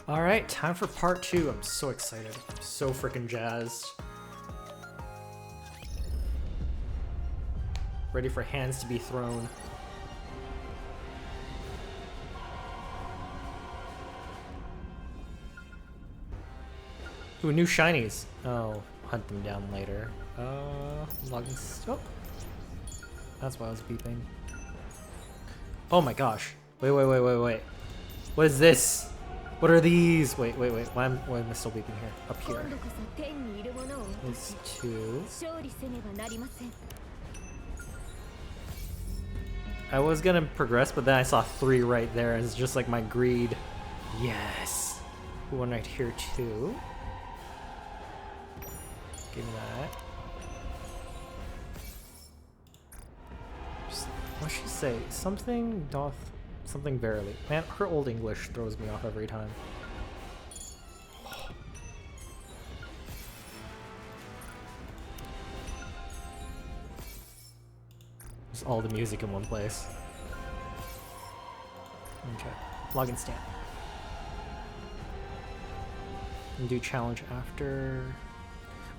Alright, time for part 2. I'm so excited. I'm so freaking jazzed. Ready for hands to be thrown. Ooh, new shinies. Oh, hunt them down later. Logging stop. That's why I was beeping. Oh my gosh. Wait. What is this? What are these? Wait. Why am I still beeping here? Up here. It's 2. I was gonna progress, but then I saw 3 right there, and it's just like my greed. Yes. One right here too. Give me that. What'd she say? Something doth... Something verily. Man, her old English throws me off every time. Just all the music in one place. Okay. Login stamp. And do challenge after...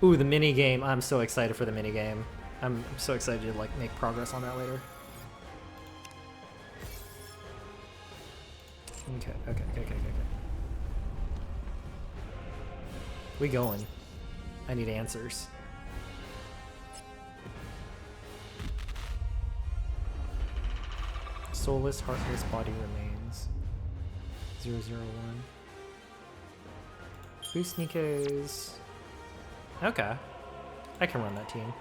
Ooh, the mini game. I'm so excited for the mini game. I'm so excited to like make progress on that later. Okay. We going. I need answers. Soulless, heartless body remains. 001. Boost Nikke's. Okay. I can run that team.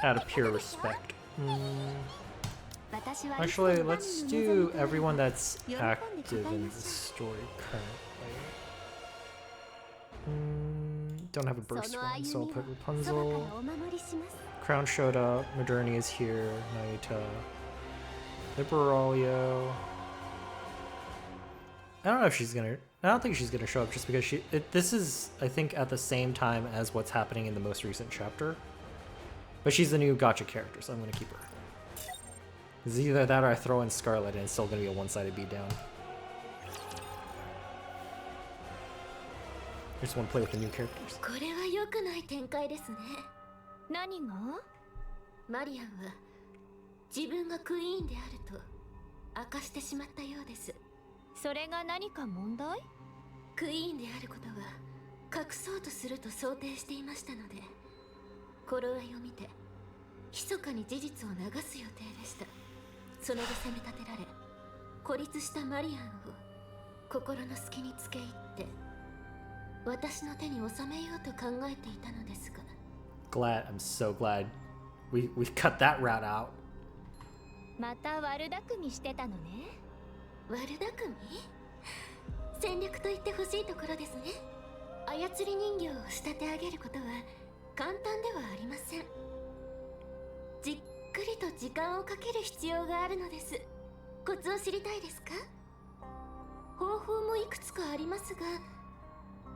Out of pure respect. Actually, let's do everyone that's active in the story currently. Don't have a burst one, so I'll put Rapunzel. Crown showed up. Moderni is here. Naita. Liberalia. I don't know if she's gonna... I don't think she's gonna show up just because this is, I think, at the same time as what's happening in the most recent chapter. But she's the new gacha character, so I'm gonna keep her. It's either that or I throw in Scarlet and it's still gonna be a one-sided beatdown. I just want to play with the new characters. これは良くない展開ですね。何が？マリアンは自分がクイーンであると明かしてしまったようです。それが何か問題？クイーンであることは隠そうとすると想定していましたので、頃合いを見て密かに事実を流す予定でした。その後責め立てられ、孤立したマリアンを心の隙につけ入って。 私の手に収めようと考えていたのですが。Glad, I'm so glad we cut that route out. また悪巧みしてたのね。悪巧み？戦略と言ってほしいところですね。操り人形を仕立て上げることは簡単ではありません。じっくりと時間をかける必要があるのです。コツを知りたいですか？方法もいくつかありますが。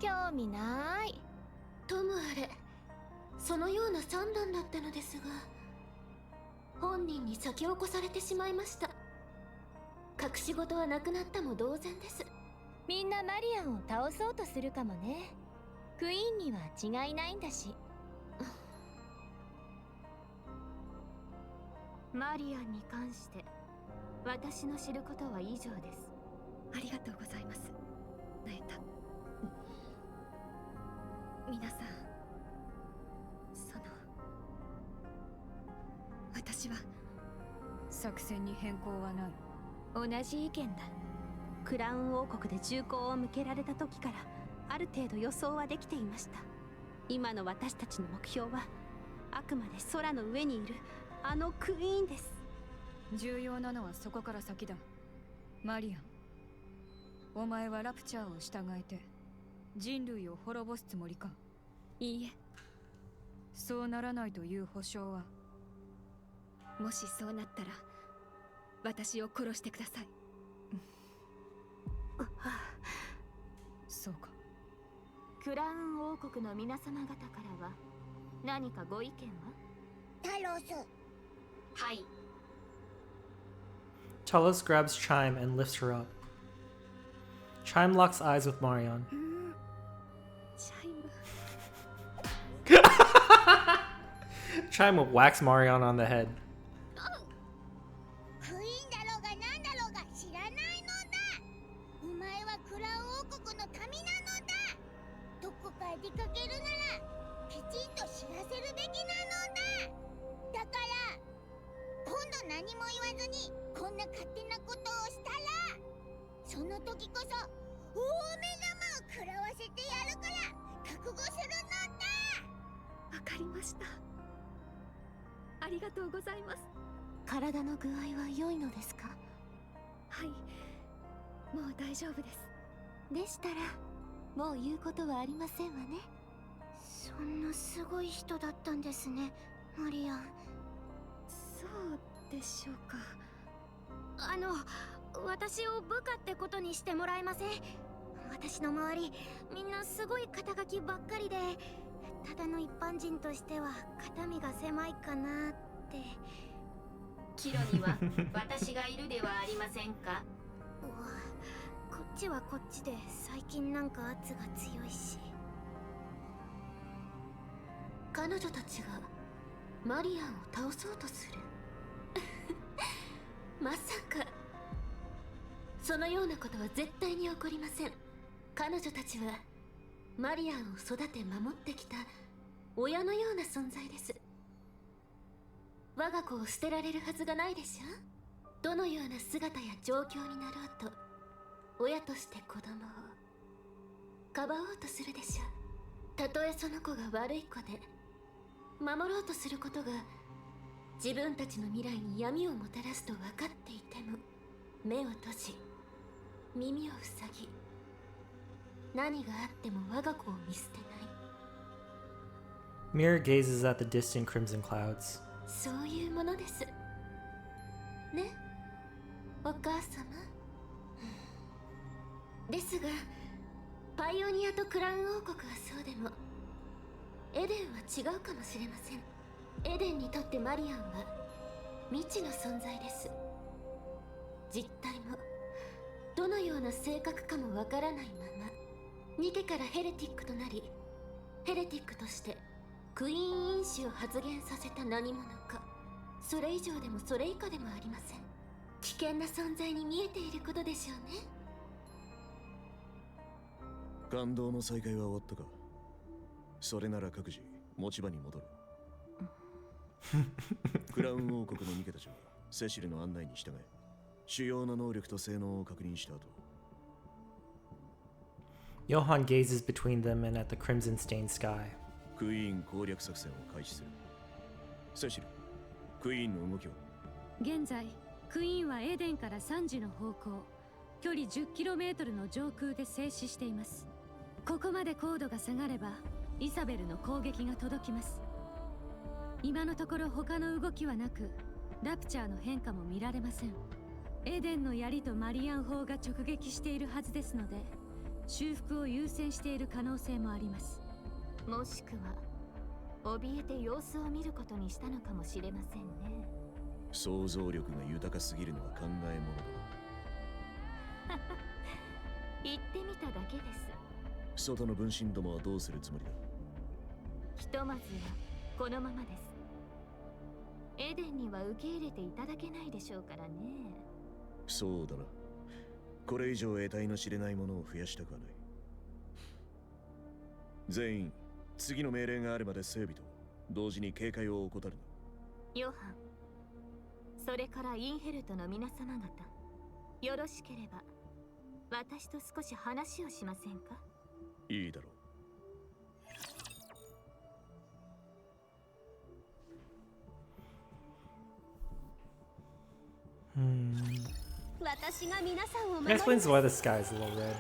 興味ない。ともあれ、そのような算段だったのですが、本人に先を越されてしまいました。隠し事はなくなったも同然です。みんなマリアンを倒そうとするかもね。クイーンには違いないんだし。マリアンに関して私の知ることは以上です。ありがとうございます。ナエタ。 皆さん、私は作戦に変更はない。同じ意見だ。クラウン王国で銃口を向けられた時からある程度予想はできていました。今の私たちの目標はあくまで空の上にいるあのクイーンです。重要なのはそこから先だ。マリアン、お前はラプチャーを従えて 人類を滅ぼすつもりか？いいえ。そうならないという保証は。もしそうなったら私を殺してください。そうか。クラウン王国の皆様方からは何かご意見は？太郎はい。 Talos grabs Chime and lifts her up. Chime locks eyes with Marion. チャイム。 Chime will wax Marion on the head. クイーンだろうがなんだろうが知らないのだ。お前はクラウン王国の民なのだ。どこかへ出かけるならきちんと知らせるべきなのだ。だから今度何も言わずにこんな勝手なことをしたら、その時こそ大目玉を食らわせてやるから覚悟するのだ。わかりました。ありがとうございます。体の具合は良いのですか？はい、もう大丈夫です。でしたらもう言うことはありませんわね。そんなすごい人だったんですね、マリアン。そうでしょうか。私を部下ってことにしてもらえません？私の周りみんなすごい肩書きばっかりで、ただの一般人としては肩身が狭いかなって。キロには私がいるではありませんか。こっちはこっちで最近なんか圧が強いし。彼女たちがマリアンを倒そうとする。まさか。そのようなことは絶対に起こりません。彼女たちはマリアンを育て守ってきた親のような存在です。我が子を捨てられるはずがないでしょ。どのような姿や状況になろうと親として子供をかばおうとするでしょう。たとえその子が悪い子で、守ろうとすることが自分たちの未来に闇をもたらすと分かっていても、目を閉じ耳を塞ぎ、何があっても我が子を見捨てない。 Mirror gazes at the distant crimson clouds. そういうものですね、お母様。ですがパイオニアとクラウン王国はそうでも、エデンは違うかもしれません。エデンにとってマリアンは未知の存在です。実態もどのような性格かもわからないままニケからヘレティックとなり、ヘレティックとしてクイーン因子を発現させた何者か、それ以上でもそれ以下でもありません。危険な存在に見えていることでしょうね。感動の再会は終わったか。それなら各自持ち場に戻る。クラウン王国のニケたちはセシルの案内に従え、主要な能力と性能を確認した後、 Johann gazes between them and at the crimson-stained sky. クイーン攻略作戦を開始する。セシル、クイーンの動きは？現在クイーンはエデンから3時の方向、距離 10km の上空で静止しています。ここまで高度が下がればイサベルの攻撃が届きます。今のところ他の動きはなく、ラプチャーの変化も見られません。エデンの槍とマリアン砲が直撃しているはずですので、修復を優先している可能性もあります。もしくは怯えて様子を見ることにしたのかもしれませんね。想像力が豊かすぎるのは考えものだ。言ってみただけです。外の分身どもはどうするつもりだ？ひとまずはこのままです。エデンには受け入れていただけないでしょうからね。そうだな。これ以上得体の知れないものを増やしたくはない。全員次の命令があるまで整備と同時に警戒を怠るな。ヨハン、それからインヘルトの皆様方、よろしければ私と少し話をしませんか？いいだろう。私が皆さんを That explains why the sky is a little red.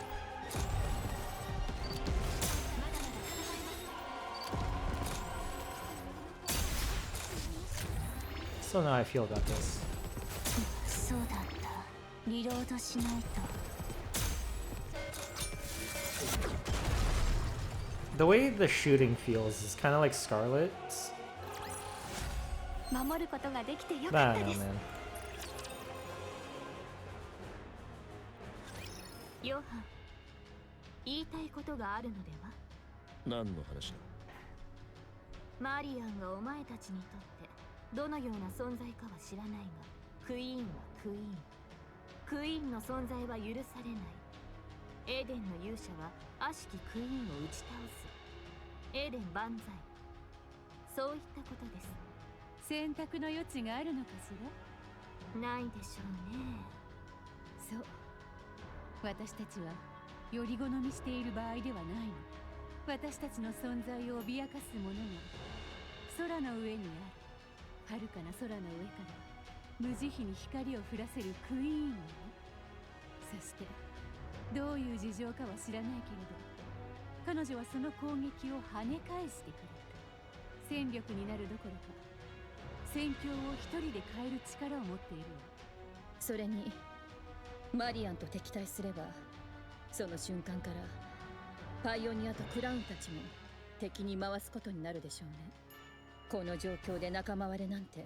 Still know how I feel about this. そうだった。リロードしないと。 The way the shooting feels is kind of like Scarlet's. 守ることができてよ I かった don't で know, す。 man. ヨハン、言いたいことがあるのでは？何の話だ？マリアンがお前たちにとってどのような存在かは知らないが、クイーンはクイーン。クイーンの存在は許されない。エデンの勇者は悪しきクイーンを打ち倒す。エデン万歳。そういったことです。選択の余地があるのかしら？ないでしょうね。そう。私たちはより好みしている場合ではないの。私たちの存在を脅かすものが空の上にある。遥かな空の上から無慈悲に光を降らせるクイーンよ。そしてどういう事情かは知らないけれど、彼女はその攻撃を跳ね返してくれた。戦力になるどころか戦況を一人で変える力を持っているの。それにマリアンと敵対すれば、その瞬間からパイオニアとクラウンたちも敵に回すことになるでしょうね。この状況で仲間割れなんて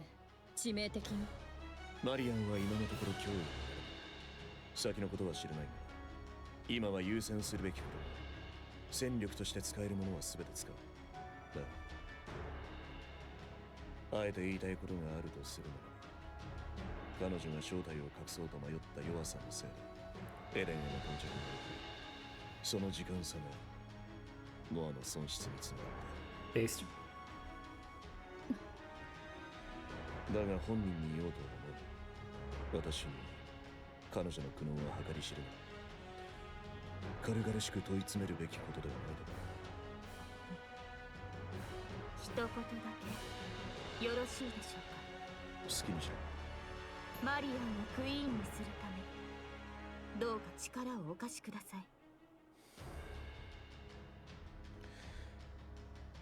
致命的よ。マリアンは今のところ脅威になる。先のことは知らないが、今は優先するべきことは戦力として使えるものは全て使う。だがあえて言いたいことがあるとするなら、彼女が正体を隠そうと迷った弱さのせいでエレンへの到着が遅れ、その時間差がノアの損失につながった。 Based. だが本人に言おうとは思う。私に彼女の苦悩は計り知れない。軽々しく問い詰めるべきことではないだろう。一言だけよろしいでしょうか？好きにしろ。マリアンをクイーンにするため、どうか力をお貸しください。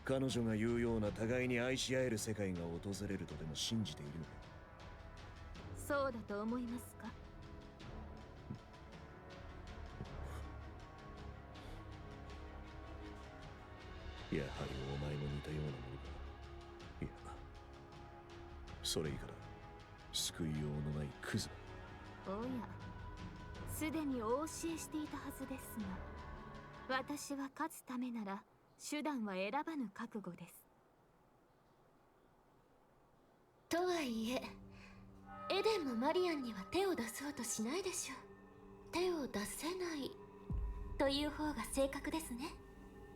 彼女が言うような互いに愛し合える世界が訪れるとでも信じているのか？そうだと思いますか？やはりお前も似たようなものか。いや、それ以下だ。救いようのないクズだ。おや、すでにお教えしていたはずですが、私は勝つためなら手段は選ばぬ覚悟です。とはいえ、エデンもマリアンには手を出そうとしないでしょう。手を出せないという方が正確ですね。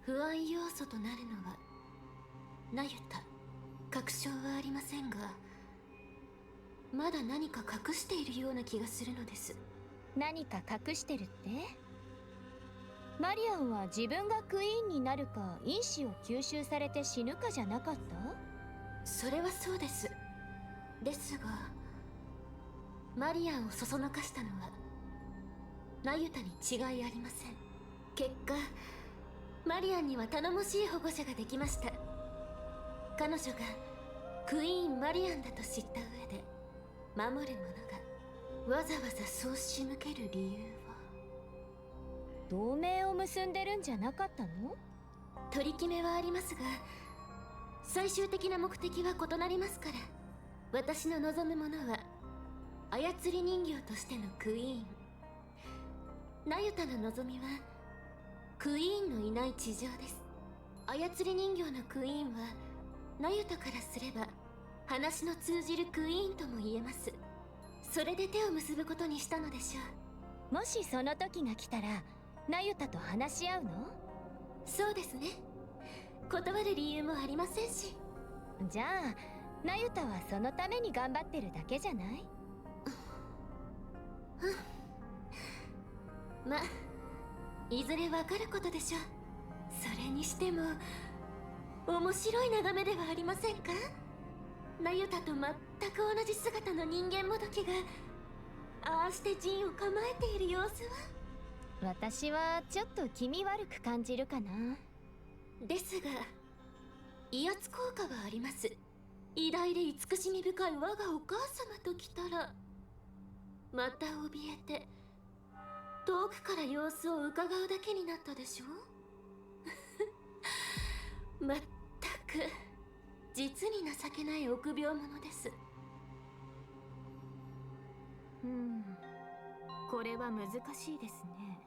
不安要素となるのはナユタ。確証はありませんが、まだ何か隠しているような気がするのです。何か隠してるって？マリアンは自分がクイーンになるか因子を吸収されて死ぬかじゃなかった？それはそうです。ですがマリアンをそそのかしたのはナユタに違いありません。結果マリアンには頼もしい保護者ができました。彼女がクイーンマリアンだと知った上で守る者がわざわざそう仕向ける理由は。同盟を結んでるんじゃなかったの？取り決めはありますが最終的な目的は異なりますから、私の望むものは操り人形としてのクイーン。ナユタの望みはクイーンのいない地上です。操り人形のクイーンはナユタからすれば話の通じるクイーンとも言えます。それで手を結ぶことにしたのでしょう。もしその時が来たらナユタと話し合うの？そうですね。断る理由もありませんし。じゃあナユタはそのために頑張ってるだけじゃない？ま、いずれわかることでしょう。それにしても面白い眺めではありませんか？ナユタと全く同じ姿の人間もどきがああして陣を構えている様子は。私はちょっと気味悪く感じるかな。ですが威圧効果はあります。偉大で慈しみ深い我がお母様と来たらまた怯えて遠くから様子を伺うだけになったでしょう。まったく実に情けない臆病者です。これは難しいですね。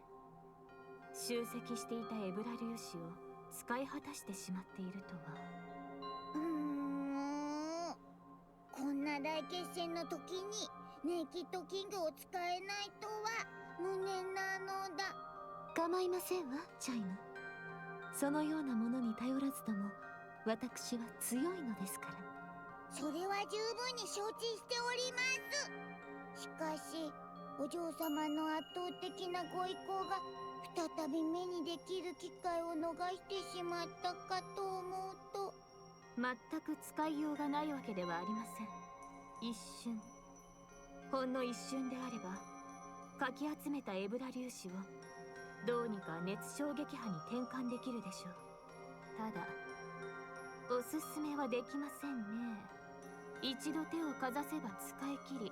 集積していたエブラ粒子を使い果たしてしまっているとは。こんな大決戦の時にネイキッドキングを使えないとは無念なのだ。構いませんわ、チャイム。そのようなものに頼らずとも私は強いのですから。それは十分に承知しております。しかしお嬢様の圧倒的なご意向が再び目にできる機会を逃してしまったかと思うと、全く使いようがないわけではありません。一瞬、ほんの一瞬であればかき集めたエブラ粒子をどうにか熱衝撃波に転換できるでしょう。ただおすすめはできませんね。一度手をかざせば使い切り、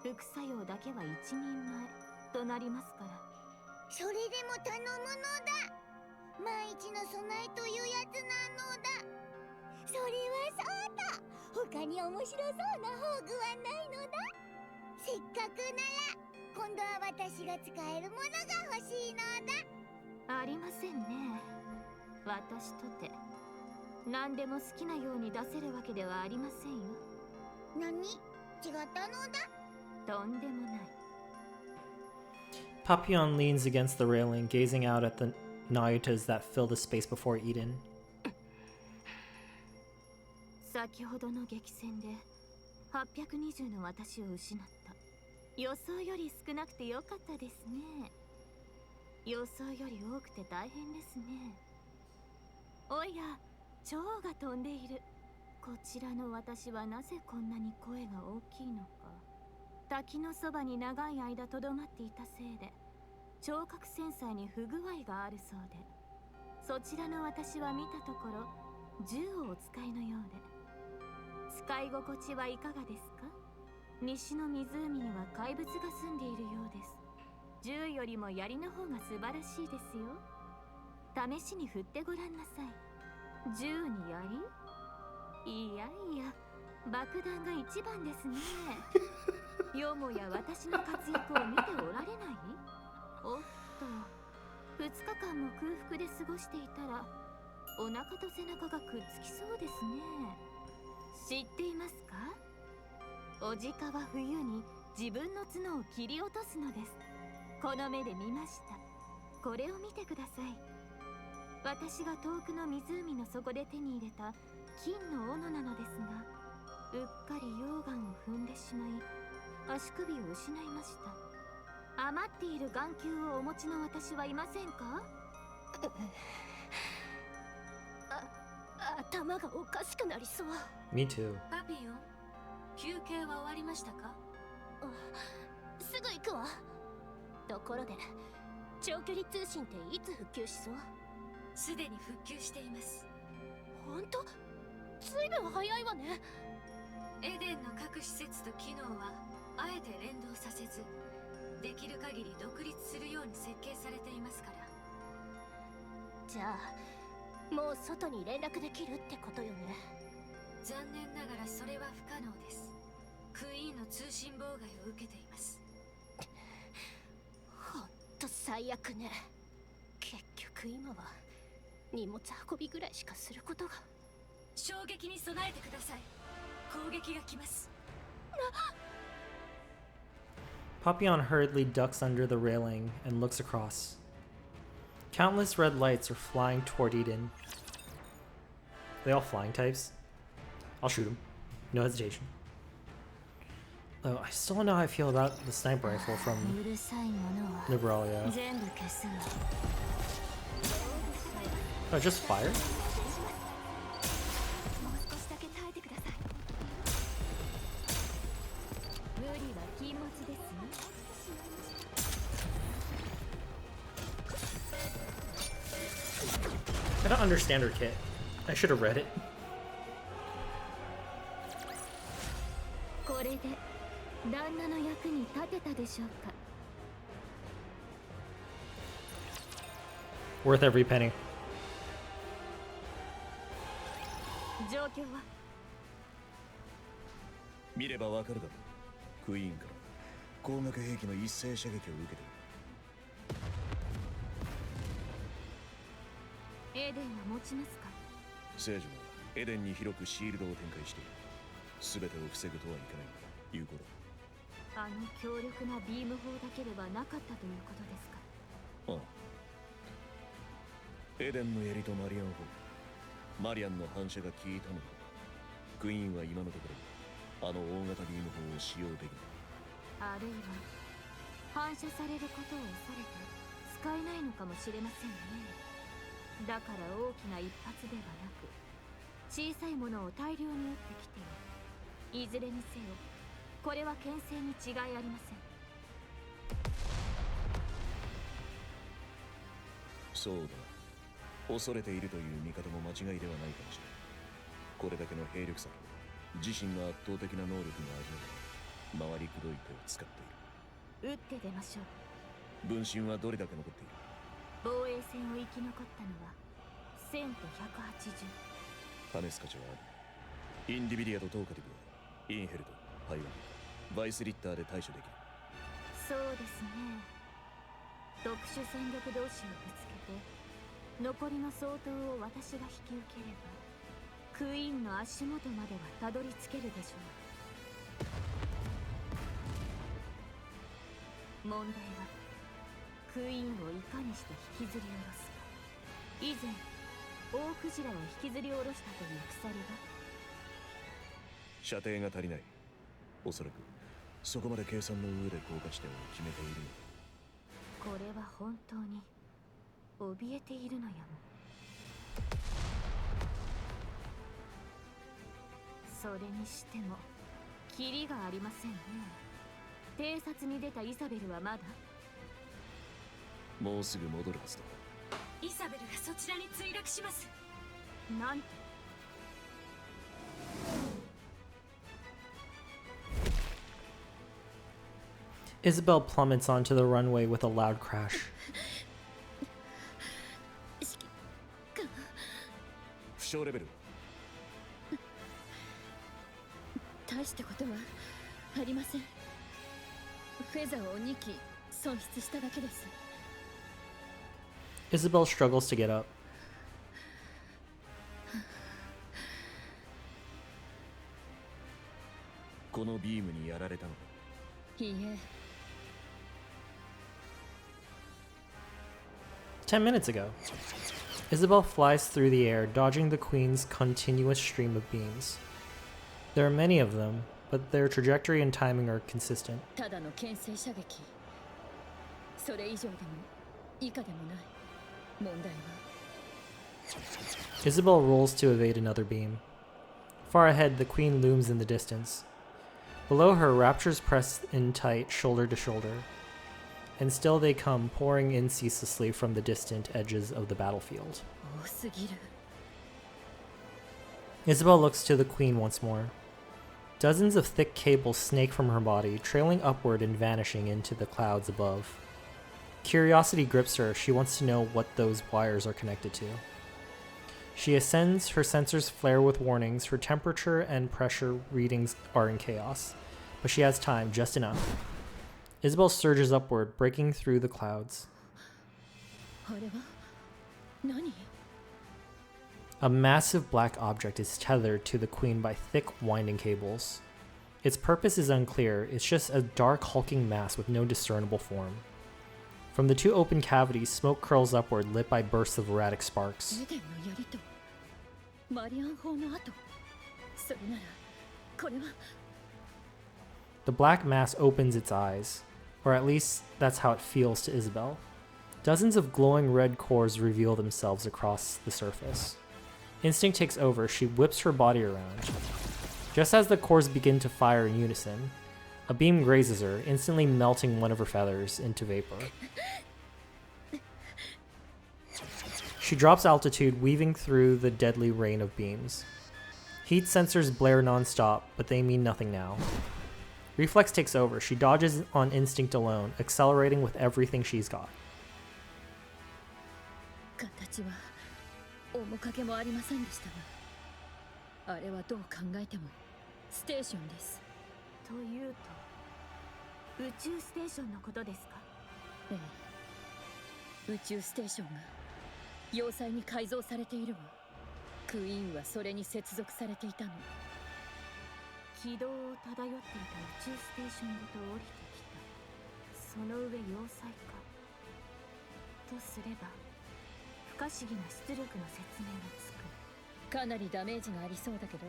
副作用だけは一人前となりますから。それでも頼むのだ。万一の備えというやつなのだ。それはそうだ。他に面白そうな宝具はないのだ。せっかくなら今度は私が使えるものが欲しいのだ。ありませんね。私とて何でも好きなように出せるわけではありませんよ。何？違ったのだ。とんでもない。Papillon leans against the railing, gazing out at the Nayutas that fill the space before Eden. 先ほどの激戦で820の私を失った。予想より少なくてよかったですね。予想より多くて大変ですね。おや、蝶が飛んでいる。こちらの私はなぜこんなに声が大きいのか。滝のそばに長い間とどまっていたせいで聴覚センサーに不具合があるそうで、そちらの私は見たところ銃をお使いのようで、使い心地はいかがですか？西の湖には怪物が住んでいるようです。銃よりも槍の方が素晴らしいですよ。試しに振ってごらんなさい。銃に槍？いやいや、爆弾が一番ですね。よもや私の活躍を見ておられない？おっと、2日間も空腹で過ごしていたらお腹と背中がくっつきそうですね。知っていますか？オジカは冬に自分の角を切り落とすのです。この目で見ました。これを見てください。私が遠くの湖の底で手に入れた金の斧なのですが、うっかり溶岩を踏んでしまい足首を失いました。余っている眼球をお持ちの私はいませんか？頭がおかしくなりそう。 Me too. パピヨン、休憩は終わりましたか？すぐ行くわ。ところで長距離通信っていつ復旧しそう？すでに復旧しています。ほんと？ずいぶん早いわね。エデンの各施設と機能はあえて連動させず、できる限り独立するように設計されていますから。じゃあもう外に連絡できるってことよね。残念ながらそれは不可能です。クイーンの通信妨害を受けています。ほんと最悪ね。結局今は荷物運びぐらいしかすることが。衝撃に備えてください。攻撃が来ます。Papillon hurriedly ducks under the railing and looks across. Countless red lights are flying toward Eden. Are they all flying types? I'll shoot them. No hesitation. Though I still don't know how I feel about the sniper rifle from Liberalia. Oh, just fire? I don't understand her kit. I should have read it. これで旦那の役に立てたでしょうか。 Worth every penny. 状況は？見ればわかるだろう。クイーンから光学兵器の一斉射撃を受けてエデンは持ちますか？聖女はエデンに広くシールドを展開している。全てを防ぐとはいかないが有効だ。あの強力なビーム砲だけではなかったということですか？ああ、エデンの槍とマリアン砲、マリアンの反射が効いたのだ。クイーンは今のところあの大型ビーム砲を使用できない。あるいは反射されることを恐れて使えないのかもしれませんね。だから大きな一発ではなく小さいものを大量に撃ってきている。いずれにせよこれは牽制に違いありません。そうだ、恐れているという見方も間違いではないかもしれない。これだけの兵力差と自身の圧倒的な能力がありながら回りくどい手を使っている。撃って出ましょう。分身はどれだけ残っている？防衛戦を生き残ったのは1000と180。パネスカチはある。インディビディアとトーカティブはインヘルト、パイオニア、バイスリッターで対処できる。そうですね。特殊戦力同士をぶつけて残りの相当を私が引き受ければクイーンの足元まではたどり着けるでしょう。問題はクイーンをいかにして引きずり下ろすか。以前大クジラを引きずり下ろしたという鎖が。射程が足りない。おそらくそこまで計算の上で降下地点を決めているのだ。これは本当に怯えているのやも。それにしてもキリがありませんね。偵察に出たイサベルはまだ？もうすぐ戻るはずだ。イサベルがそちらに墜落します。なんと。Isabel plummets onto the runway with a loud crash. 負傷レベル。大したことはありません。フェザーを2機損失しただけです。Isabel struggles to get up. このビームにやられたのか？いいえ。10 minutes ago, Isabel flies through the air, dodging the Queen's continuous stream of beams. There are many of them, but their trajectory and timing are consistent. ただの牽制射撃。それ以上でも以下でもない。問題は Isabel rolls to evade another beam. Far ahead, the Queen looms in the distance. Below her, Raptors press in tight, shoulder to shoulder. And still they come, pouring in ceaselessly from the distant edges of the battlefield. 多すぎる。 Isabel looks to the Queen once more. Dozens of thick cables snake from her body, trailing upward and vanishing into the clouds above. Curiosity grips her. She wants to know what those wires are connected to. She ascends, her sensors flare with warnings, her temperature and pressure readings are in chaos. But she has time, just enough. Isabel surges upward, breaking through the clouds. あれは何？ A massive black object is tethered to the Queen by thick, winding cables. Its purpose is unclear, it's just a dark, hulking mass with no discernible form. From the two open cavities, smoke curls upward, lit by bursts of erratic sparks. エデンの槍とマリアン砲の跡。それならこれは。 The black mass opens its eyes, or at least that's how it feels to Isabel. Dozens of glowing red cores reveal themselves across the surface. Instinct takes over, she whips her body around. Just as the cores begin to fire in unison, a beam grazes her, instantly melting one of her feathers into vapor. She drops altitude, weaving through the deadly rain of beams. Heat sensors blare non-stop, but they mean nothing now. Reflex takes over, she dodges on instinct alone, accelerating with everything she's got. 形は面影もありませんでしたが、あれはどう考えてもステーションです。というと宇宙ステーションのことですか？ええ、宇宙ステーションが要塞に改造されているわ。クイーンはそれに接続されていたの。軌道を漂っていた宇宙ステーションごと降りてきた。その上要塞か。とすれば不可思議な出力の説明がつく。かなりダメージがありそうだけど、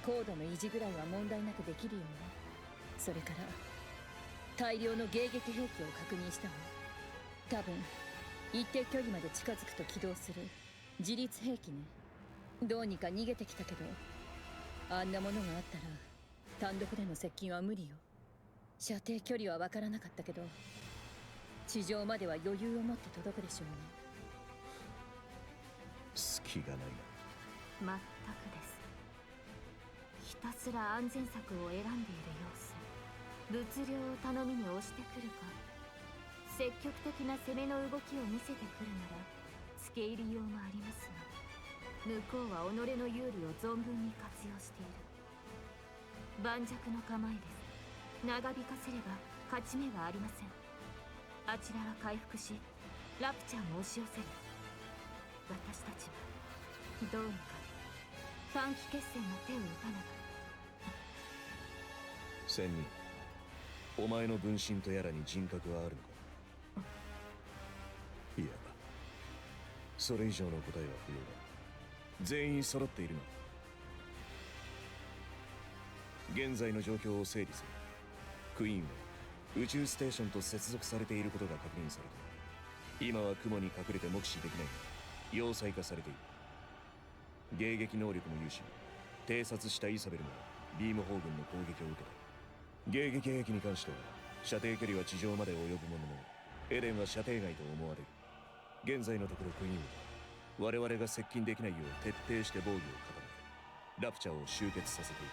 高度の維持ぐらいは問題なくできるよね。それから大量の迎撃兵器を確認したわ。多分一定距離まで近づくと起動する自律兵器ね。どうにか逃げてきたけど、あんなものがあったら単独での接近は無理よ。射程距離は分からなかったけど、地上までは余裕を持って届くでしょうね。隙がない全くです。ひたすら安全策を選んでいる様子。物量を頼みに押してくるか、積極的な攻めの動きを見せてくるなら付け入りようもありますが、向こうは己の有利を存分に活用している。盤石の構えです。長引かせれば勝ち目はありません。あちらは回復し、ラプチャーも押し寄せる。私たちはどうにか短期決戦の手を打たねば。仙人、お前の分身とやらに人格はあるのか？いや、それ以上の答えは不要だ。全員揃っているな。現在の状況を整理する。クイーンは宇宙ステーションと接続されていることが確認された。今は雲に隠れて目視できないが要塞化されている。迎撃能力も有し、偵察したイサベルがビーム砲軍の攻撃を受けた。迎撃兵器に関しては射程距離は地上まで及ぶものの、エレンは射程外と思われる。現在のところクイーンは我々が接近できないよう徹底して防御を固め、ラプチャーを集結させている。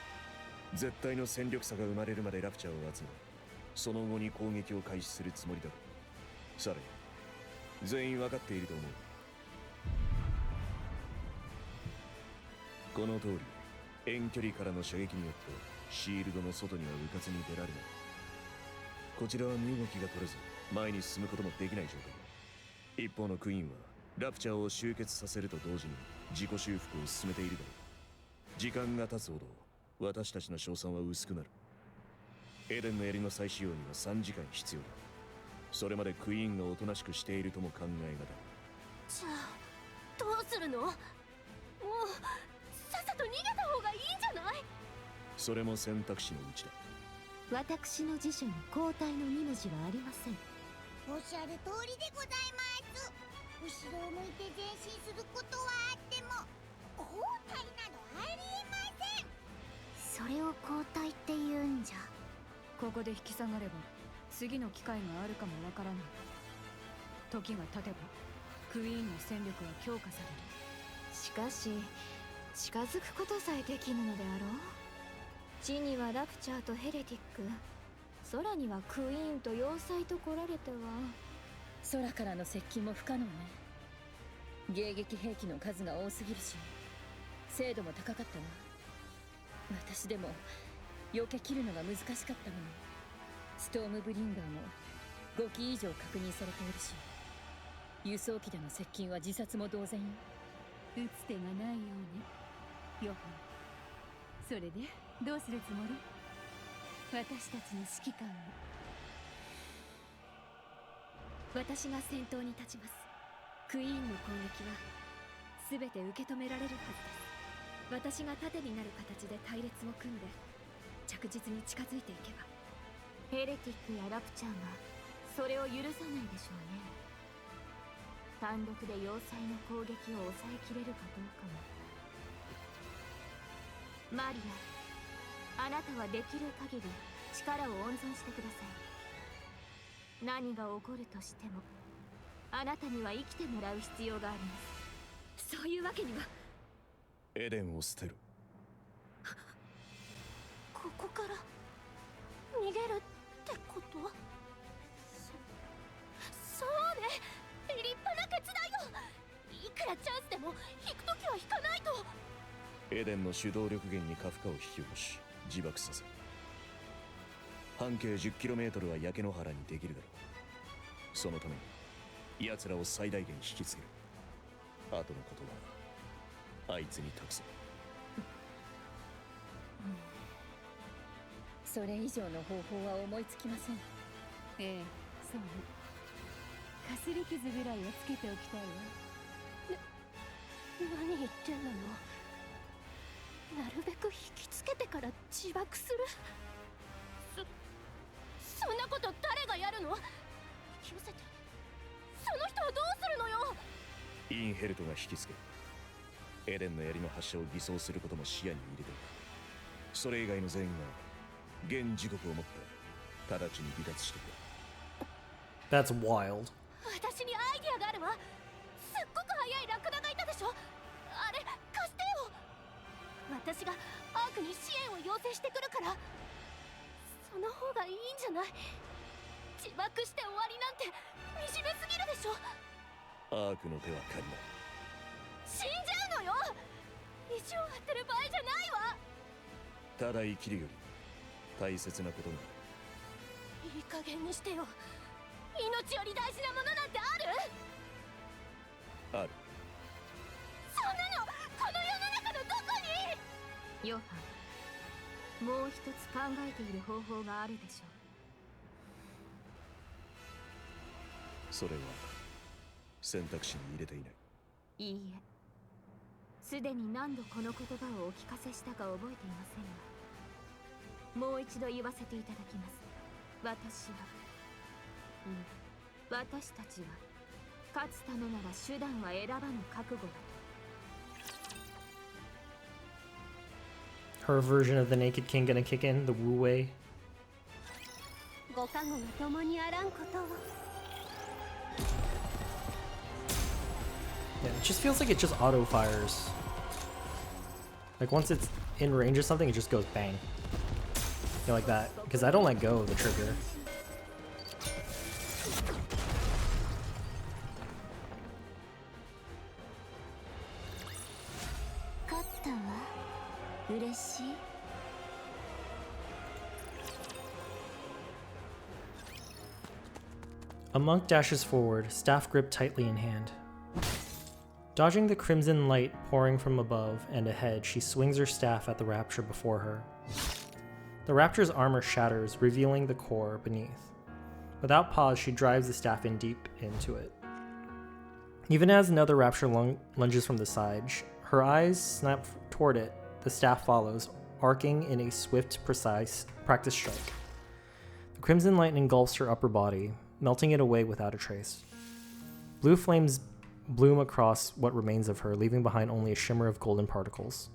絶対の戦力差が生まれるまでラプチャーを集め、その後に攻撃を開始するつもりだろう。さらに全員分かっていると思う。この通り遠距離からの射撃によってシールドの外にはうかつに出られない。こちらは身動きが取れず前に進むこともできない状態。一方のクイーンはラプチャーを集結させると同時に自己修復を進めているだろう。時間が経つほど私たちの勝算は薄くなる。エデンの槍の再使用には3時間必要だ。それまでクイーンがおとなしくしているとも考えがたい。じゃあどうするの？もうさっさと逃げた方がいいんじゃない？それも選択肢のうちだ。私の辞書に交代の2文字はありません。おっしゃる通りでございます。後ろを向いて前進することはあっても交代などありえません。それを交代って言うんじゃ。ここで引き下がれば次の機会があるかもわからない。時が経てばクイーンの戦力は強化される。しかし近づくことさえできぬのであろう。地にはラプチャーとヘレティック、空にはクイーンと要塞と来られては。空からの接近も不可能ね。迎撃兵器の数が多すぎるし精度も高かったわ。私でも避け切るのが難しかったもの。ストームブリンガーも5機以上確認されているし、輸送機での接近は自殺も同然よ。打つ手がないようね、ヨハン。それでどうするつもり？私たちの指揮官を。私が先頭に立ちます。クイーンの攻撃は全て受け止められるはずです。私が盾になる形で隊列を組んで着実に近づいていけば。ヘレティックやラプチャーがそれを許さないでしょうね。単独で要塞の攻撃を抑えきれるかどうかも。マリア、あなたはできる限り力を温存してください。何が起こるとしてもあなたには生きてもらう必要があります。そういうわけには。エデンを捨てる。ここから逃げるってこと？そうね、立派な決断よ。いくらチャンスでも引くときは引かないと。エデンの主導力源にカフカを引き起こし自爆させ、半径 10km は焼け野原にできるだろう。そのために奴らを最大限引きつける。後のことはあいつに託せ。それ以上の方法は思いつきません。ええ、そう。かすり傷ぐらいはつけておきたいわ。何言ってんのよ。なるべく引きつけてから自爆する。そんなこと誰がやるの？引き寄せてその人はどうするのよ。インヘルトが引きつけ、エデンの槍の発射を偽装することも視野に入れておく。それ以外の全員が現時刻をもって直ちに離脱してくれ。 That's wild. 私にアイディアがあるわ。すっごく速いラクダがいたでしょ。あれ貸してよ。私がアークに支援を要請してくるから。その方がいいんじゃない？自爆して終わりなんて惨めすぎるでしょ。アークの手は借りない。死んじゃうのよ。意地を張ってる場合じゃないわ。ただ生きるより大切なことがいい加減にしてよ。命より大事なものなんてある？ある。そんなのこの世の中のどこに？ヨハン、もう一つ考えている方法があるでしょう。それは選択肢に入れていない。いいえ、すでに何度この言葉をお聞かせしたか覚えていませんが、もう一度言わせていただきます。私は、私たちは勝つためなら手段は選ばぬ覚悟だと。 Her version of the Naked King gonna kick in, the Wu Wei. ご加護が共にあらんことを。 Yeah, it just feels like it just auto fires. Like once it's in range of something, it just goes bang. Yeah, like that. Because I don't let go of the trigger. 勝ったわ。嬉しい。A monk dashes forward, staff gripped tightly in hand. Dodging the crimson light pouring from above and ahead, she swings her staff at the rapture before her. The rapture's armor shatters, revealing the core beneath. Without pause, she drives the staff in deep into it. Even as another rapture lunges from the side, her eyes snap toward it. The staff follows, arcing in a swift, precise, practiced strike. The crimson light engulfs her upper body, melting it away without a trace. Blue flames bloom across what remains of her, leaving behind only a shimmer of golden particles.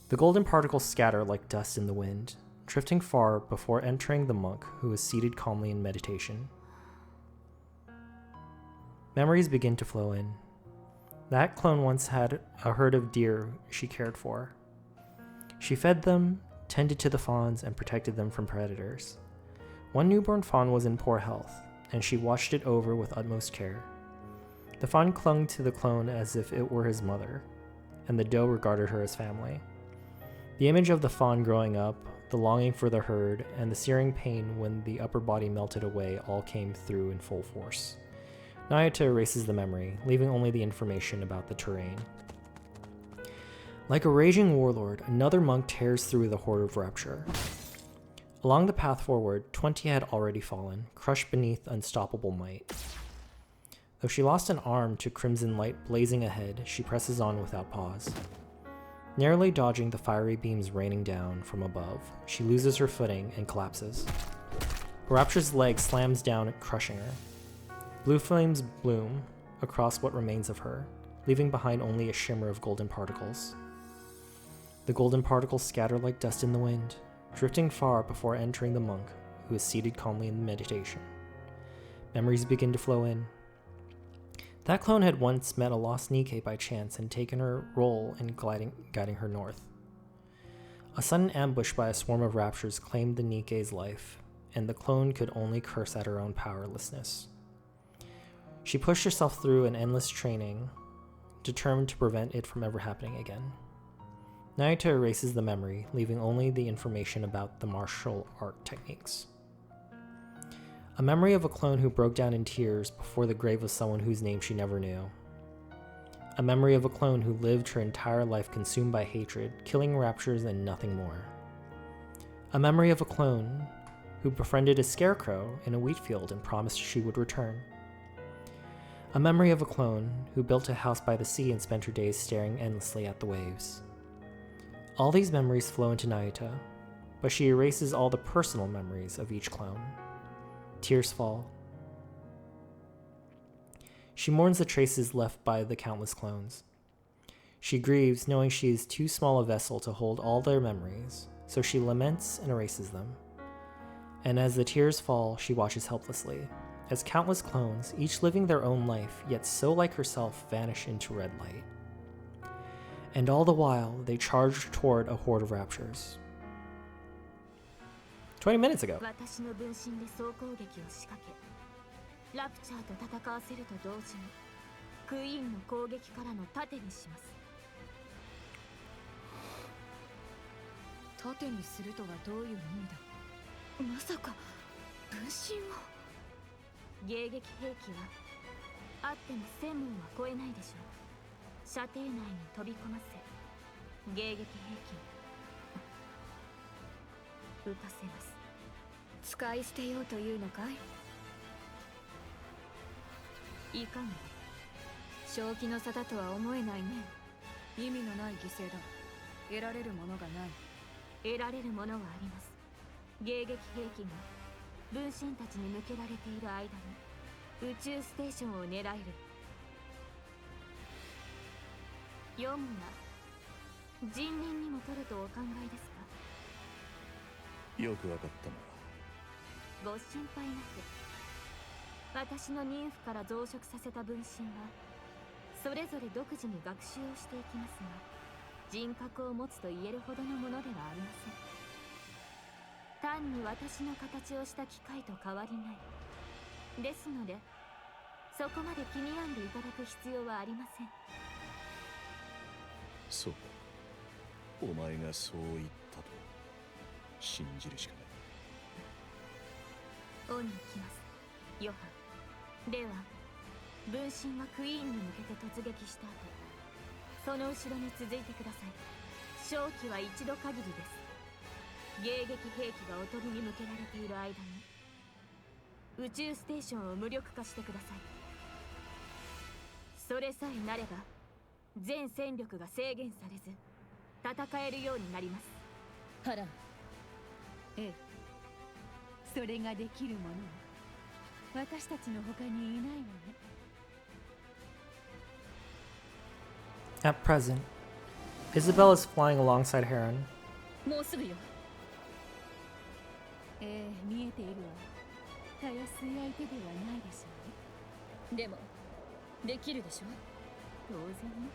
The golden particles scatter like dust in the wind, drifting far before entering the monk, who is seated calmly in meditation. Memories begin to flow in. That clone once had a herd of deer she cared for. She fed them, tended to the fawns, and protected them from predators. One newborn fawn was in poor health, and she watched it over with utmost care. The fawn clung to the clone as if it were his mother, and the doe regarded her as family. The image of the fawn growing up, the longing for the herd, and the searing pain when the upper body melted away all came through in full force. Nayata erases the memory, leaving only the information about the terrain. Like a raging warlord, another monk tears through the horde of rapture. Along the path forward, 20 had already fallen, crushed beneath unstoppable might. Though she lost an arm to crimson light blazing ahead, she presses on without pause. Narrowly dodging the fiery beams raining down from above, she loses her footing and collapses. The rapture's leg slams down, crushing her. Blue flames bloom across what remains of her, leaving behind only a shimmer of golden particles. The golden particles scatter like dust in the wind, drifting far before entering the monk, who is seated calmly in meditation. Memories begin to flow in. That clone had once met a lost Nikke by chance and taken her role in guiding her north. A sudden ambush by a swarm of raptures claimed the Nikke's life, and the clone could only curse at her own powerlessness. She pushed herself through an endless training, determined to prevent it from ever happening again. Naito erases the memory, leaving only the information about the martial art techniques. A memory of a clone who broke down in tears before the grave of someone whose name she never knew. A memory of a clone who lived her entire life consumed by hatred, killing raptures and nothing more. A memory of a clone who befriended a scarecrow in a wheat field and promised she would return. A memory of a clone who built a house by the sea and spent her days staring endlessly at the waves. All these memories flow into Naito, but she erases all the personal memories of each clone. Tears fall. She mourns the traces left by the countless clones. She grieves knowing she is too small a vessel to hold all their memories, so she laments and erases them. And as the tears fall, she watches helplessly, as countless clones, each living their own life, yet so like herself, vanish into red light. And all the while, they charge toward a horde of raptures. 20 minutes ago. 私の分身で総攻撃を仕掛け、ラプチャーと戦わせると同時にクイーンの攻撃からの盾にします。盾にするとはどういう意味だ。まさか分身を。迎撃兵器はあっても1000門は超えないでしょう。射程内に飛び込ませ迎撃兵器を浮かせます。使い捨てようというのかい。いかにも正気の沙汰とは思えないね。意味のない犠牲だ。得られるものがない。得られるものはあります。迎撃兵器が分身たちに向けられている間に宇宙ステーションを狙える。読むな。人面にも取るとお考えですか。よくわかったな。ご心配なく。私の妊婦から増殖させた分身はそれぞれ独自に学習をしていきますが、人格を持つと言えるほどのものではありません。単に私の形をした機械と変わりない。ですのでそこまで気に病んでいただく必要はありません。そうか、お前がそう言ったと信じるしかない。オンに来ます、ヨハン。では分身がクイーンに向けて突撃した後、その後ろに続いてください。勝機は一度限りです。迎撃兵器がおとりに向けられている間に宇宙ステーションを無力化してください。それさえなれば全戦力が制限されず戦えるようになります。ハラン。ええ、それができるものは私たちの他にいないわね。At present, Isabel is flying alongside Heron. もうすぐよ。ええ、見えているわ。たやすい相手ではないでしょうね。でもできるでしょ。当然ね。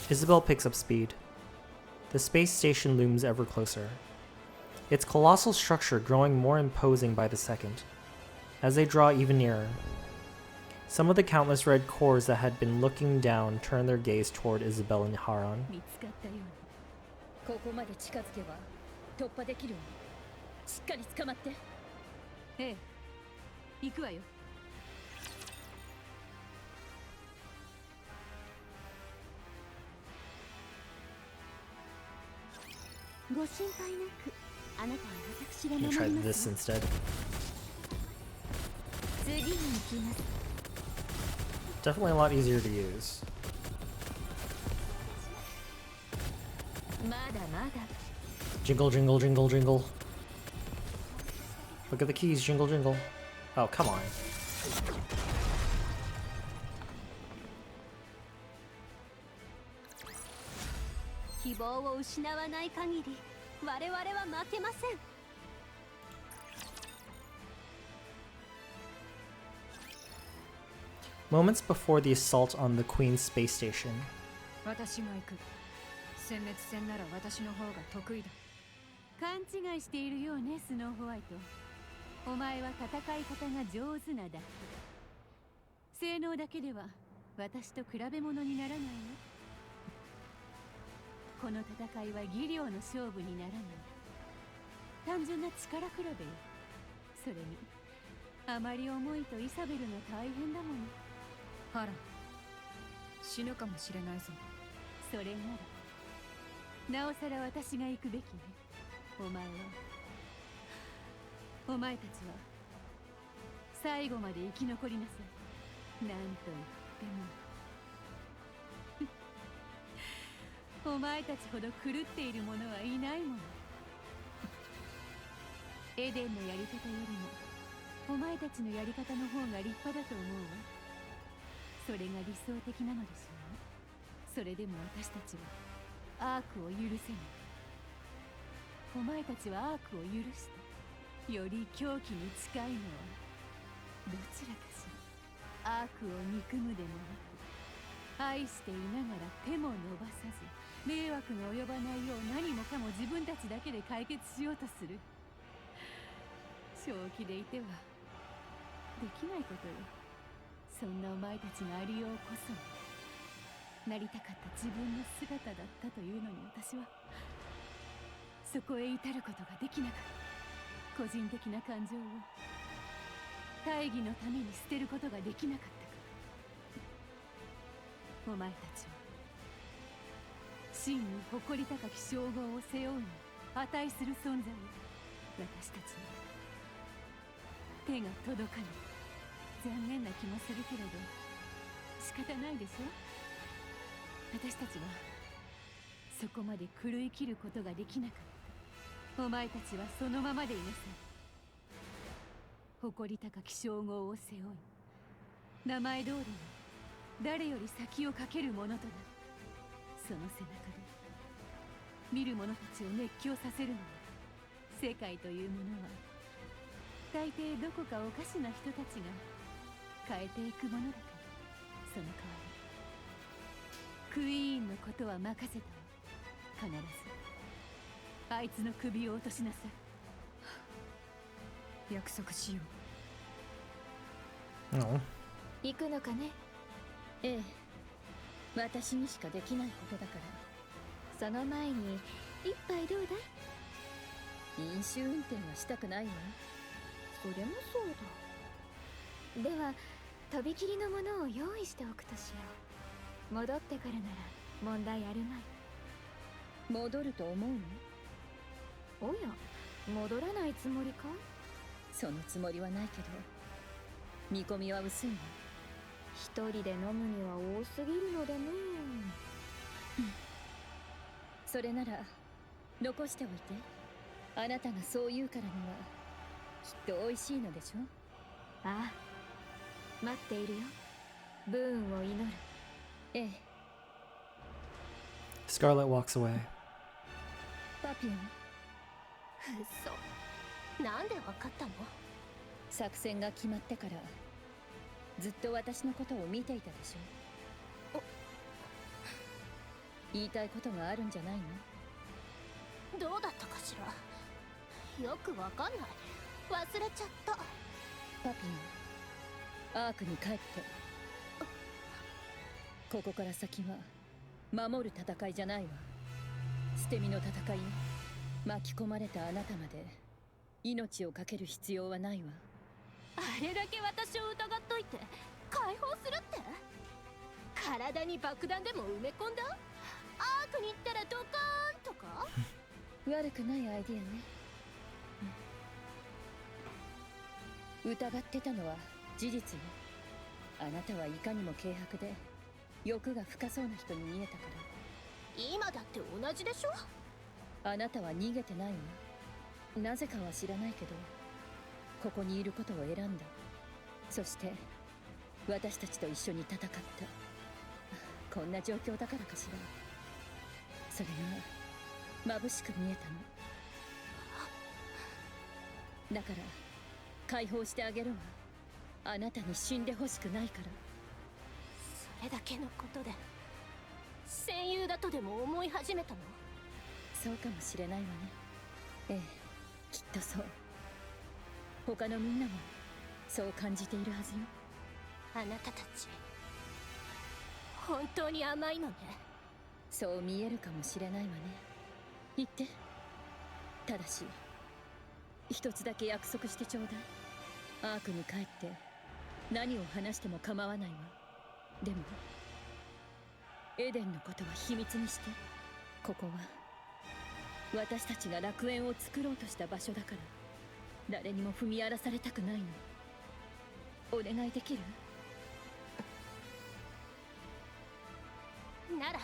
Isabel picks up speed. The space station looms ever closer, its colossal structure growing more imposing by the second. As they draw even nearer, some of the countless red cores that had been looking down turn their gaze toward Isabel and Haran. 見つかったように。ここまで近づけば突破できるわ。しっかり捕まって。ええ、行くわよ。ご心配なく、あなたは私が I'm 守 gonna り try ま this すよ。 instead. 次に行きます。 Definitely a lot easier to use. まだまだ。 Jingle, jingle, jingle, jingle. Look at the keys, jingle, jingle. Oh, come on. 希望を失わない限り、我々は負けません。Moments before the assault on the Queen's space station, 私が行く。殲滅戦なら私の方が得意だ。勘違いしているようね、スノーホワイト。お前は戦い方が上手なだけ。性能だけでは私と比べ物にならないよ。この戦いは技量の勝負にならない。単純な力比べよ。それにあまり重いとイサベルが大変だもの。ハラン、死ぬかもしれないぞ。それならなおさら私が行くべきね。お前たちは最後まで生き残りなさい。なんと言ってもお前たちほど狂っている者はいないもの。エデンのやり方よりもお前たちのやり方の方が立派だと思うわ。それが理想的なのでしょうね。それでも私たちはアークを許せない。お前たちはアークを許してより狂気に近いのはどちらかしら。アークを憎むでもなく愛していながら手も伸ばさず迷惑が及ばないよう何もかも自分たちだけで解決しようとする。正気でいてはできないことよ。そんなお前たちがありようこそなりたかった自分の姿だったというのに、私はそこへ至ることができなかった。個人的な感情を大義のために捨てることができなかったから。お前たちは真に誇り高き称号を背負うに値する存在よ。私たちに手が届かない。残念な気もするけれど仕方ないでしょ。私たちはそこまで狂い切ることができなかった。お前たちはそのままでいなさい。誇り高き称号を背負い名前通りに誰より先をかける者となる。その背中で見る者たちを熱狂させるのは世界というものは大抵どこかおかしな人たちが変えていくものだから。その代わりクイーンのことは任せたわ。必ずあいつの首を落としなさい。約束しよう。 No. 行くのかね。ええ、私にしかできないことだから。その前に一杯どうだい。飲酒運転はしたくないわ。それもそうだ。ではとびきりのものを用意しておくとしよう。戻ってからなら問題あるまい。戻ると思うの？おや、戻らないつもりかい？そのつもりはないけど見込みは薄いわ。一人で飲むには多すぎるのでね。それなら残しておいて。あなたがそう言うからにはきっと美味しいのでしょ。ああ、待っているよ。ブーンを祈る。ええ。 Scarlet walks away. パピオン、嘘。なんでわかったの？作戦が決まってからずっと私のことを見ていたでしょ。言いたいことがあるんじゃないの？どうだったかしら。よくわかんない。忘れちゃった。パピオン、アークに帰って。ここから先は守る戦いじゃないわ。捨て身の戦いよ。巻き込まれたあなたまで命を懸ける必要はないわ。あれだけ私を疑っといて解放するって？体に爆弾でも埋め込んだ？アークに行ったらドカーンとか？悪くないアイディアね。疑ってたのは事実よ。あなたはいかにも軽薄で欲が深そうな人に見えたから。今だって同じでしょ？あなたは逃げてないわ。なぜかは知らないけどここにいることを選んだ。そして私たちと一緒に戦った。こんな状況だからかしら。それが眩しく見えたの。だから解放してあげるわ。あなたに死んでほしくないから。それだけのことで戦友だとでも思い始めたの？そうかもしれないわね。ええ、きっとそう。他のみんなもそう感じているはずよ。あなたたち本当に甘いのね。そう見えるかもしれないわね。言って。ただし一つだけ約束してちょうだい。アークに帰って何を話しても構わないわ。でもエデンのことは秘密にして。ここは私たちが楽園を作ろうとした場所だから、誰にも踏み荒らされたくないの。お願いできる？なら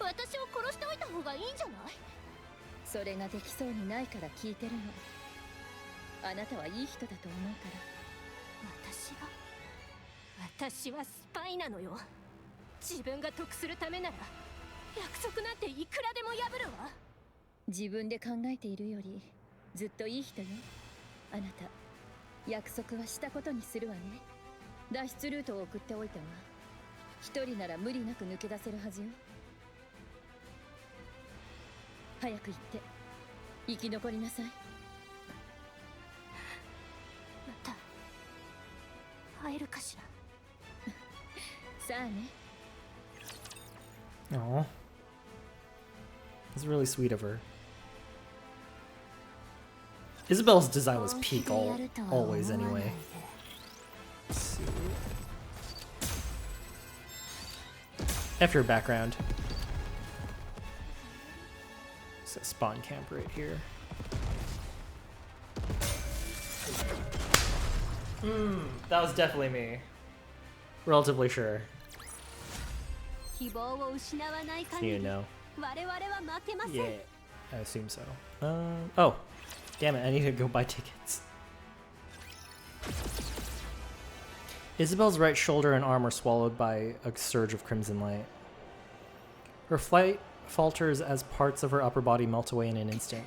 私を殺しておいた方がいいんじゃない？それができそうにないから聞いてるの。あなたはいい人だと思うから。私はスパイなのよ。自分が得するためなら約束なんていくらでも破るわ。自分で考えているよりずっといい人よ。あなた約束はしたことにするわね。脱出ルートを送っておいたわ。一人なら無理なく抜け出せるはずよ。早く行って生き残りなさい。また会えるかしら。さあね。Aw. It's really sweet of her. Isabel's design was peak always anyway. Let's see. After your background. It's a spawn camp right here. That was definitely me. Relatively sure. You know. Yeah, I assume so. Oh, damn it, I need to go buy tickets. Isabel's right shoulder and arm are swallowed by a surge of crimson light. Her flight falters as parts of her upper body melt away in an instant.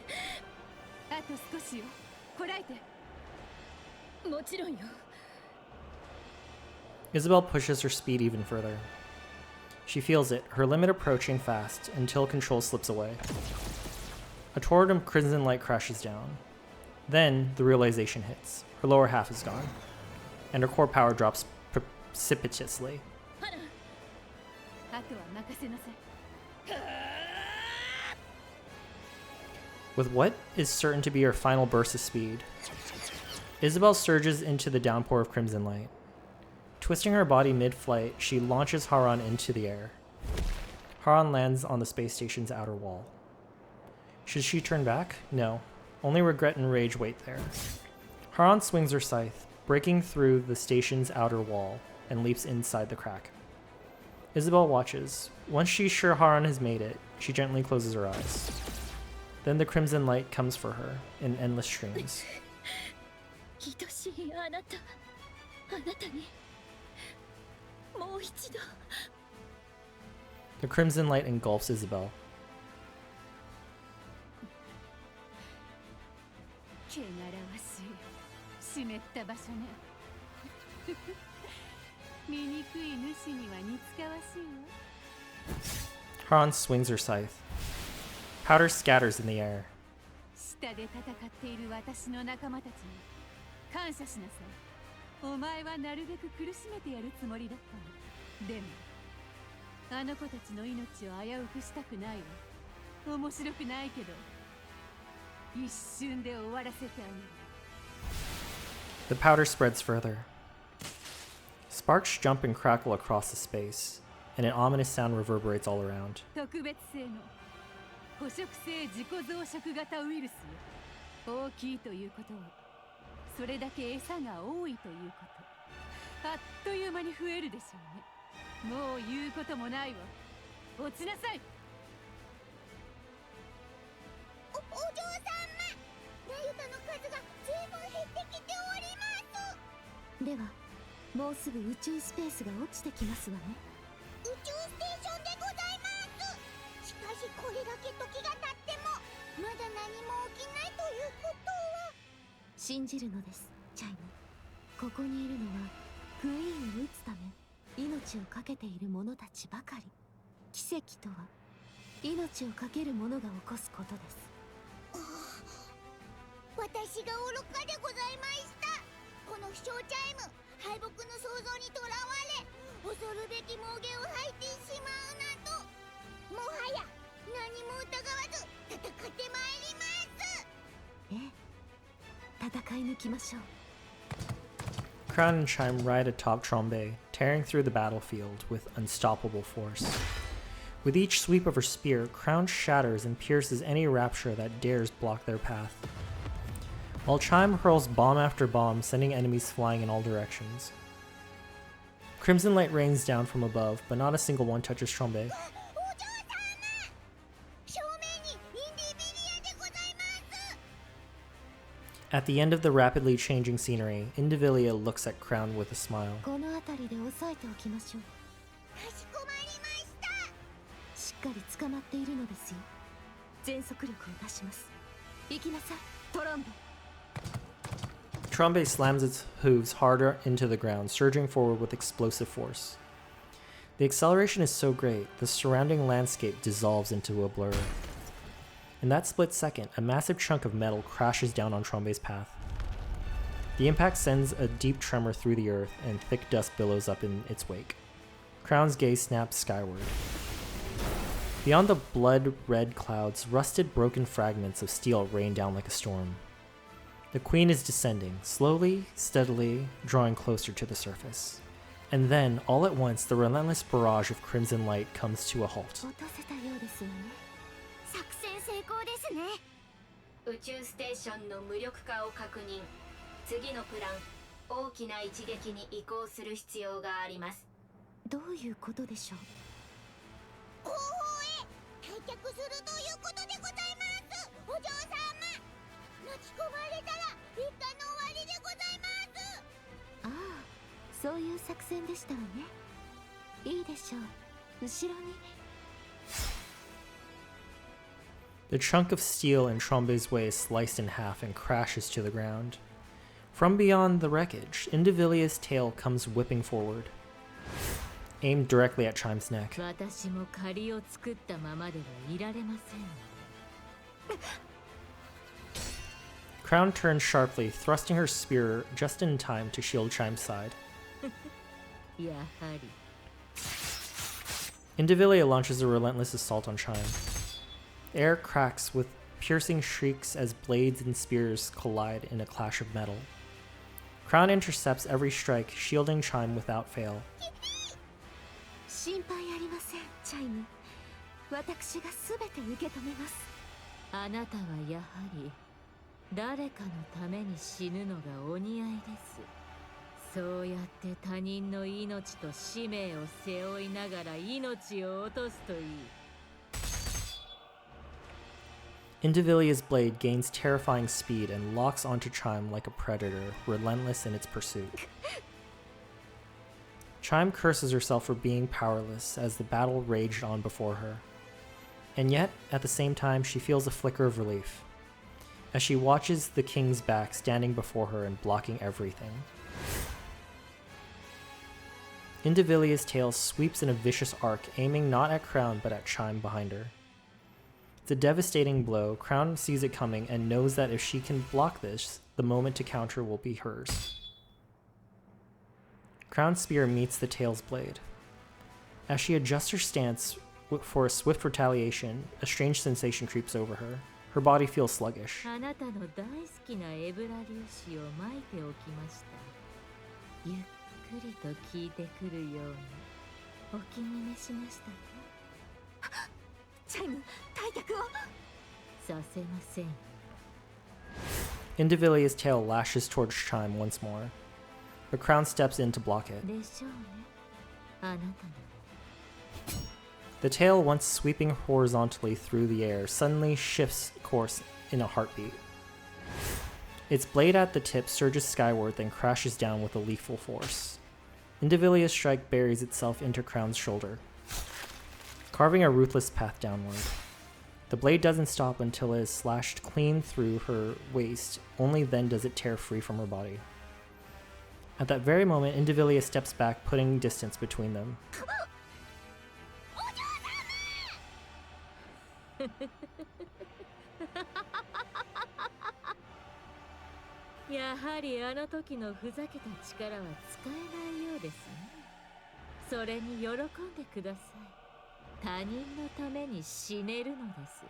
Isabel pushes her speed even further. She feels it, her limit approaching fast, until control slips away. A torrent of crimson light crashes down. Then, the realization hits. Her lower half is gone, and her core power drops precipitously. With what is certain to be her final burst of speed, Isabel surges into the downpour of crimson light. Twisting her body mid-flight, she launches Haran into the air. Haran lands on the space station's outer wall. Should she turn back? No. Only regret and rage wait there. Haran swings her scythe, breaking through the station's outer wall, and leaps inside the crack. Isabel watches. Once she's sure Haran has made it, she gently closes her eyes. Then the crimson light comes for her in endless streams. The crimson light engulfs Isabel. Haran swings her scythe. Powder scatters in the air. The powder spreads further. Sparks jump and crackle across the space, and an ominous sound reverberates all around. もはや何も疑わず戦ってまいります。ええ、戦い抜きましょう。 Crown and Chime ride atop Trombe, tearing through the battlefield with unstoppable force. With each sweep of her spear, Crown shatters and pierces any rapture that dares block their path, while Chime hurls bomb after bomb, sending enemies flying in all directions. Crimson light rains down from above, but not a single one touches Trombe. お嬢様、正面にインディビリアでございます。 At the end of the rapidly changing scenery, Indivilia looks at Crown with a smile. この辺りで押さえておきましょう。かしこまりました。しっかり捕まっているのですよ。全速力を出します。行きなさい、トランベ。 Trombe slams its hooves harder into the ground, surging forward with explosive force. The acceleration is so great, the surrounding landscape dissolves into a blur. In that split second, a massive chunk of metal crashes down on Trombe's path. The impact sends a deep tremor through the earth, and thick dust billows up in its wake. Crown's gaze snaps skyward. Beyond the blood-red clouds, rusted, broken fragments of steel rain down like a storm. The queen is descending, slowly, steadily, drawing closer to the surface. And then, all at once, the relentless barrage of crimson light comes to a halt. 落とせたようですわね。作戦成功ですね。宇宙ステーションの無力化を確認。次のプラン、大きな一撃に移行する必要があります。どういうことでしょう。後方へ退却するということでございます。お嬢様、巻き込まれたら一家の終わりでございます。ああ、そういう作戦でしたわね。いいでしょう。後ろに。 The chunk of steel in Trombe's way is sliced in half and crashes to the ground. From beyond the wreckage, Indivilia's tail comes whipping forward, aimed directly at Chime's neck. 私も借りを作ったままではいられません。 Crown turns sharply, thrusting her spear just in time to shield Chime's side. やはり。 Indivilia launches a relentless assault on Chime. The air cracks with piercing shrieks as blades and spears collide in a clash of metal. Crown intercepts every strike, shielding Chime without fail. 心配ありません、チャイム。私がすべて受け止めます。あなたはやはり誰かのために死ぬのがお似合いです。そうやって他人の命と使命を背負いながら命を落とすといい。 Indivilia's blade gains terrifying speed and locks onto Chime like a predator, relentless in its pursuit. Chime curses herself for being powerless as the battle raged on before her. And yet, at the same time, she feels a flicker of relief as she watches the king's back standing before her and blocking everything. Indivilia's tail sweeps in a vicious arc, aiming not at Crown but at Chime behind her. It's a devastating blow. Crown sees it coming and knows that if she can block this, the moment to counter will be hers. Crown's spear meets the tail's blade. As she adjusts her stance for a swift retaliation, a strange sensation creeps over her. Her body feels sluggish. あなたの大好きなエブラ粒子をまいておきました。ゆっくりと効いてくるようにお気に召しましたか？チャイム、退却をさせません。 Indivilia's tail lashes towards Chime once more, but Crown steps in to block it. でしょうね、あなたの。 The tail, once sweeping horizontally through the air, suddenly shifts course in a heartbeat. Its blade at the tip surges skyward, then crashes down with a lethal force. Indivilia's strike buries itself into Crown's shoulder, carving a ruthless path downward. The blade doesn't stop until it is slashed clean through her waist, only then does it tear free from her body. At that very moment, Indivilia steps back, putting distance between them. やはりあの時のふざけた力は使えないようですね。それに喜んでください。他人のために死ねるのです。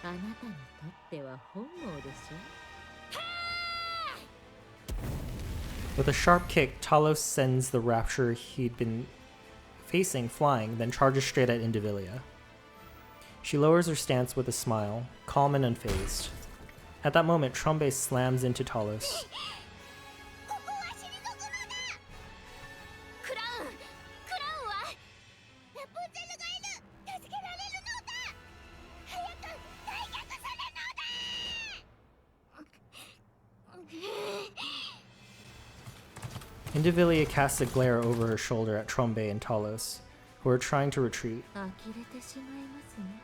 あなたにとっては本望でしょ。 With a sharp kick, Talos sends the rapture he'd been facing flying, then charges straight at Indivilia. She lowers her stance with a smile, calm and unfazed. At that moment, Trombe slams into Talos. ここは退くのだ。クラウンはラプンツェルがいる。助けられるのだ。早く退却するのだ。 Indivilia casts a glare over her shoulder at Trombe and Talos, who are trying to retreat. 呆れてしまいますね。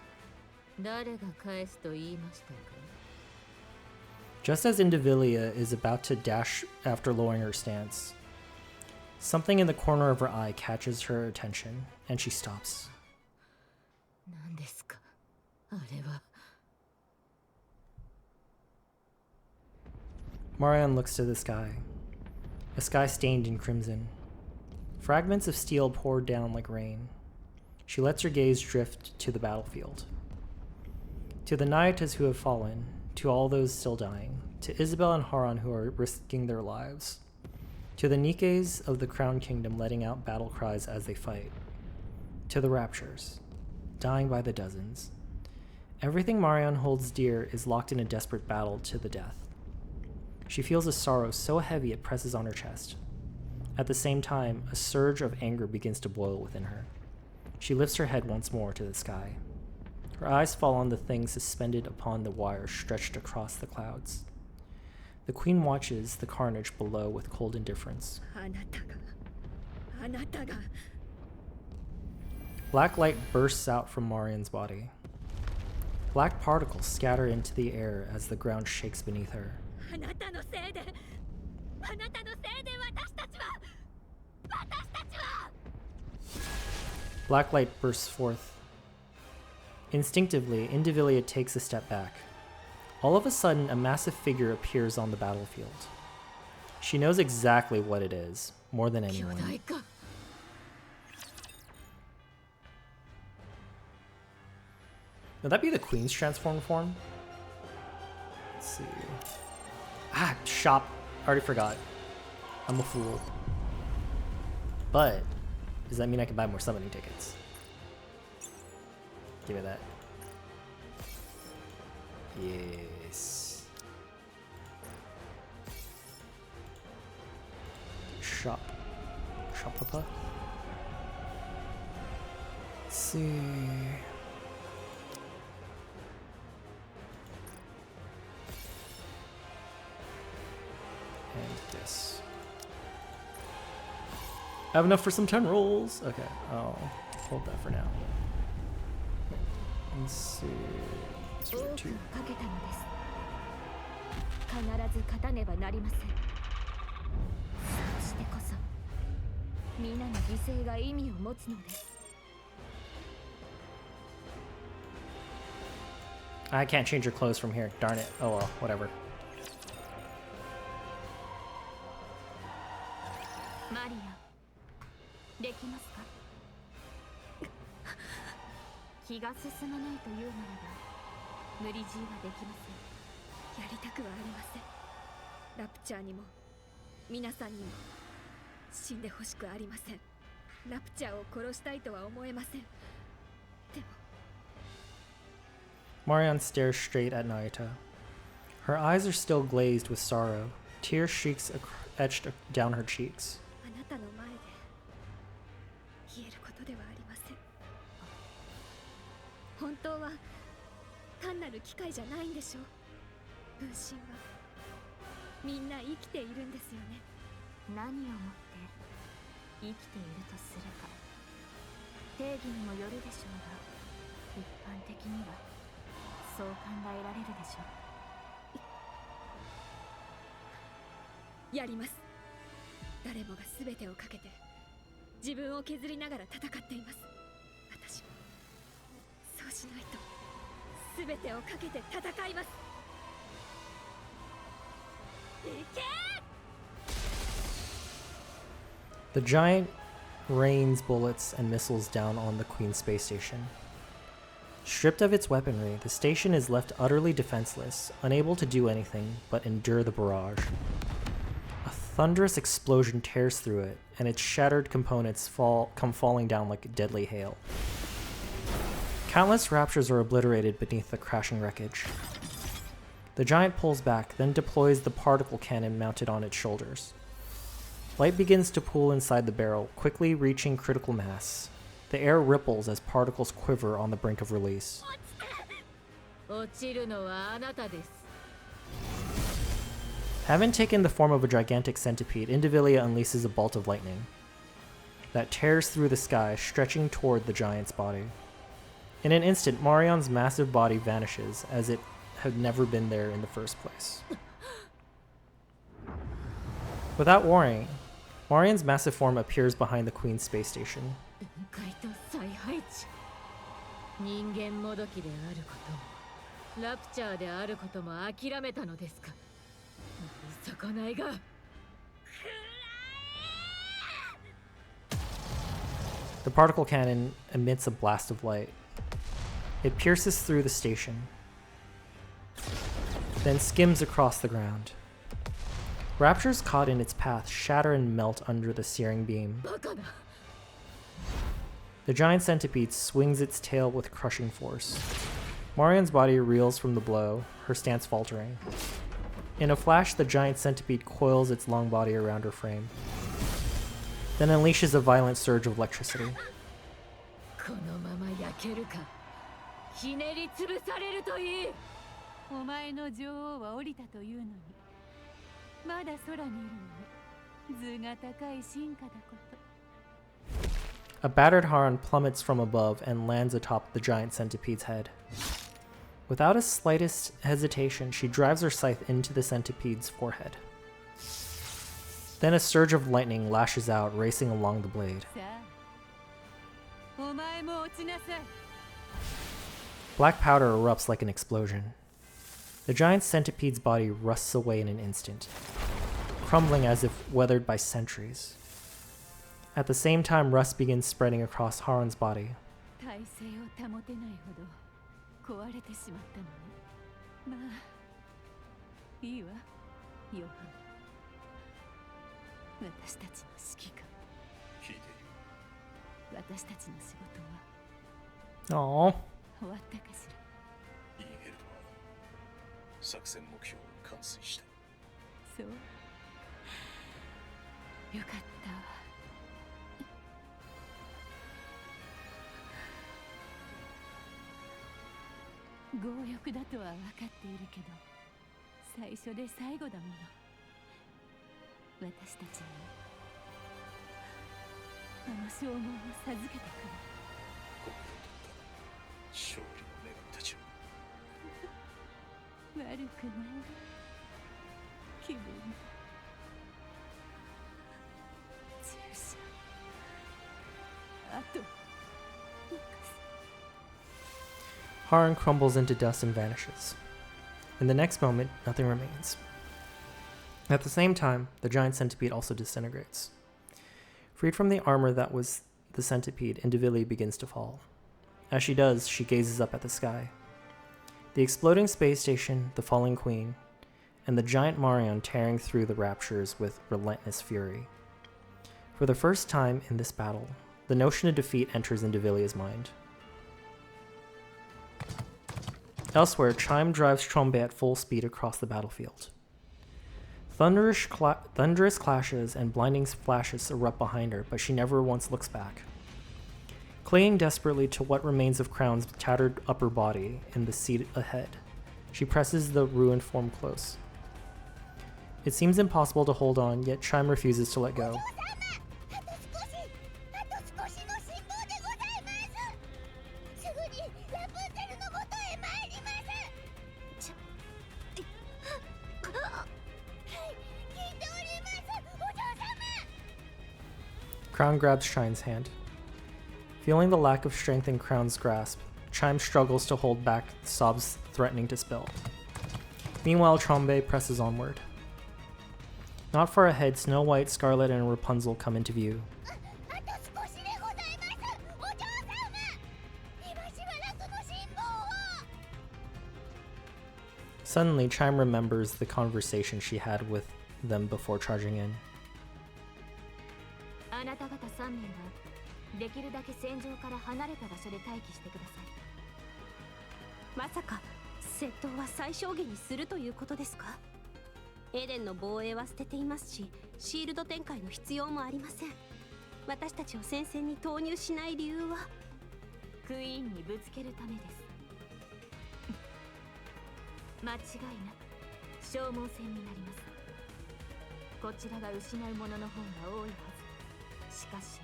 誰が返すと言いましたか。 Just as Indivilia is about to dash after lowering her stance, something in the corner of her eye catches her attention, and she stops. 何ですか、あれは。 Marion looks to the sky, a sky stained in crimson. Fragments of steel pour down like rain. She lets her gaze drift to the battlefield. To the Naitas who have fallen, to all those still dying, to Isabel and Haran who are risking their lives, to the Nikkes of the Crown Kingdom letting out battle cries as they fight, to the Raptures, dying by the dozens. Everything Marion holds dear is locked in a desperate battle to the death. She feels a sorrow so heavy it presses on her chest. At the same time, a surge of anger begins to boil within her. She lifts her head once more to the sky. Her eyes fall on the thing suspended upon the wire stretched across the clouds. The queen watches the carnage below with cold indifference. Black light bursts out from Marion's body. Black particles scatter into the air as the ground shakes beneath her. Black light bursts forth. Instinctively, Indivilia takes a step back. All of a sudden, a massive figure appears on the battlefield. She knows exactly what it is, more than anyone. Would that be the Queen's transformed form? Let's see. Ah, shop. Already forgot. I'm a fool. But, does that mean I can buy more summoning tickets? Give me that. Yes. Shop. Shop papa. Let's see. And this. I have enough for some 10 rolls. Okay, I'll hold that for now. Let's see. Let's do 2. 必ず勝たねばなりません。そしてこそ皆の犠牲が意味を持つのです。 I can't change your clothes from here. Darn it. Oh well, whatever. マリア、できますか？気が進まないというならば無理強いはできません。やりたくはありません。ラプチャーにも皆さんにも死んでほしくありません。ラプチャーを殺したいとは思えません。でも Marion stares straight at Naita. Her eyes are still glazed with sorrow. Tear streaks etched down her cheeks. あなたの前で言えることではありません。本当は単なる機械じゃないんでしょう。分身はみんな生きているんですよね。何をもって生きているとするか定義にもよるでしょうが、一般的にはそう考えられるでしょう。やります。誰もが全てをかけて自分を削りながら戦っています。私もそうしないと全てをかけて戦います。行け！ The giant rains bullets and missiles down on the Queen's space station. Stripped of its weaponry, the station is left utterly defenseless, unable to do anything but endure the barrage. A thunderous explosion tears through it, and its shattered components come falling down like deadly hail. Countless Raptors are obliterated beneath the crashing wreckage. The giant pulls back, then deploys the particle cannon mounted on its shoulders. Light begins to pool inside the barrel, quickly reaching critical mass. The air ripples as particles quiver on the brink of release. Having taken the form of a gigantic centipede, Indivilia unleashes a bolt of lightning that tears through the sky, stretching toward the giant's body. In an instant, Marion's massive body vanishes as it had never been there in the first place. Without warning, Marion's massive form appears behind the Queen's space station. The particle cannon emits a blast of light. It pierces through the station, then skims across the ground. Raptors caught in its path shatter and melt under the searing beam. The giant centipede swings its tail with crushing force. Marion's body reels from the blow, her stance faltering. In a flash, the giant centipede coils its long body around her frame, then unleashes a violent surge of electricity. A battered Haran plummets from above and lands atop the giant centipede's head. Without a slightest hesitation, she drives her scythe into the centipede's forehead. Then a surge of lightning lashes out, racing along the blade. Black powder erupts like an explosion. The giant centipede's body rusts away in an instant, crumbling as if weathered by centuries. At the same time, rust begins spreading across Haran's body. Aww. 作戦目標を完遂した。そう。よかったわ。強欲だとは分かっているけど、最初で最後だもの。私たちにあの称号を授けてくれ。ここで取った勝利の女神たちを。悪くない気分注射あと Haran crumbles into dust and vanishes. In the next moment, nothing remains. At the same time, the giant centipede also disintegrates. Freed from the armor that was the centipede, Indivilia begins to fall. As she does, she gazes up at the sky. The exploding space station, the falling queen, and the giant Marion tearing through the raptures with relentless fury. For the first time in this battle, the notion of defeat enters Indivilia's mind. Elsewhere, Chime drives Trombe at full speed across the battlefield. Thunderous clashes and blinding flashes erupt behind her, but she never once looks back. Clinging desperately to what remains of Crown's tattered upper body in the seat ahead, she presses the ruined form close. It seems impossible to hold on, yet Chime refuses to let go. Crown grabs Chime's hand. Feeling the lack of strength in Crown's grasp, Chime struggles to hold back the sobs threatening to spill. Meanwhile, Trombe presses onward. Not far ahead, Snow White, Scarlet, and Rapunzel come into view. Suddenly, Chime remembers the conversation she had with them before charging in. あなた方3名はできるだけ戦場から離れた場所で待機してください。まさか戦闘は最小限にするということですか？エデンの防衛は捨てていますし、シールド展開の必要もありません。私たちを戦線に投入しない理由はクイーンにぶつけるためです。間違いなく消耗戦になります。こちらが失うものの方が多いはず。しかし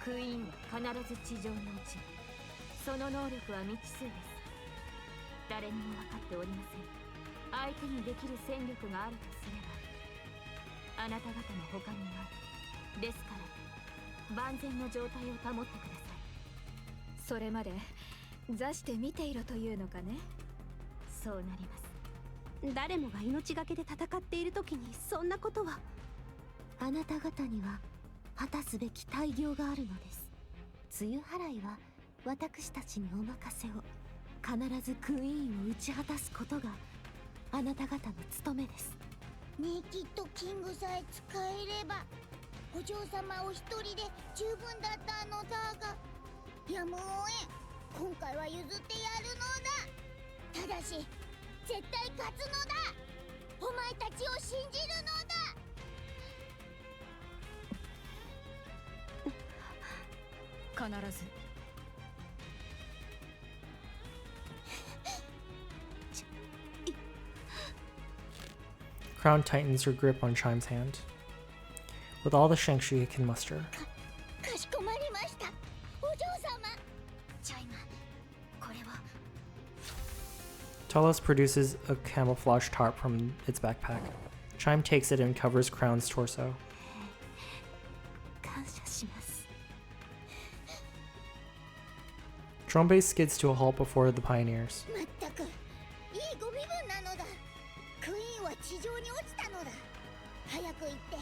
クイーンは必ず地上に落ちる。その能力は未知数です。誰にも分かっておりません。相手にできる戦力があるとすればあなた方の他にある。ですから万全の状態を保ってください。それまで座して見ていろというのかね。そうなります。誰もが命がけで戦っている時にそんなことは。あなた方には果たすべき大業があるのです。梅雨払いは私たちにお任せを。必ずクイーンを打ち果たすことがあなた方の務めです。ネキッドキングさえ使えればお嬢様お一人で十分だったのだが、やむをえん今回は譲ってやるのだ。ただし絶対勝つのだ。お前たちを信じるのだ。必ず。Crown tightens her grip on Chime's hand. With all the strength she can muster, かしこまりました、お嬢様。チャイム、これは。 Talos produces a camouflage tarp from its backpack. Chime takes it and covers Crown's torso. 感謝します。 Trombe skids to a halt before the pioneers. まったくいいご身分なのだ。クイーンは地上に落ちたのだ。早く行って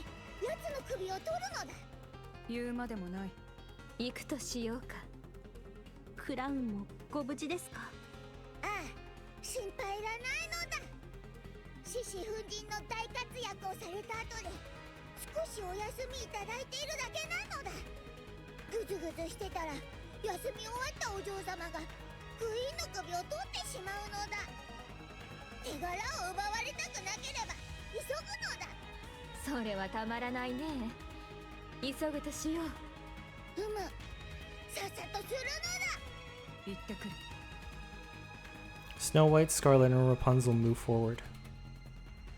奴の首を取るのだ。言うまでもない。行くとしようか。クラウンもご無事ですか？ああ、心配いらないのだ。獅子奮陣の大活躍をされた後で少しお休みいただいているだけなのだ。ぐずぐずしてたら休み終わったお嬢様がクイーンの首を取ってしまうのだ。手柄を奪われたくなければ急ぐのだ。それはたまらないね。急ぐとしよう。さっさとするのだ。行ってくる。 Snow White, Scarlet, and Rapunzel move forward,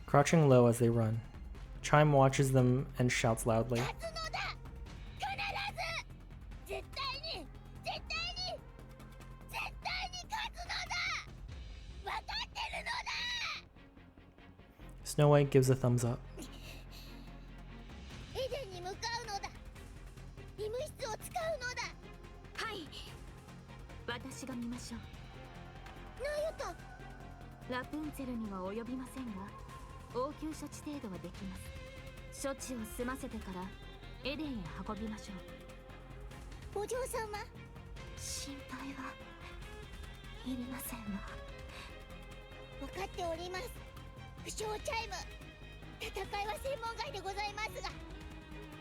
crouching low as they run. Chime watches them and shouts loudly. 勝つのだ。必ず絶対に絶対に絶対に勝つのだ。分かってるのだ。 Snow White gives a thumbs up. エデンに向かうのだ。医務室を使うのだ。はい、私が見ましょう。ナユタ、ラプンツェルには及びませんが応急処置程度はできます。処置を済ませてからエデンへ運びましょう。お嬢様。心配はいりませんわ。分かっております。不詳チャイム。戦いは専門外でございますが、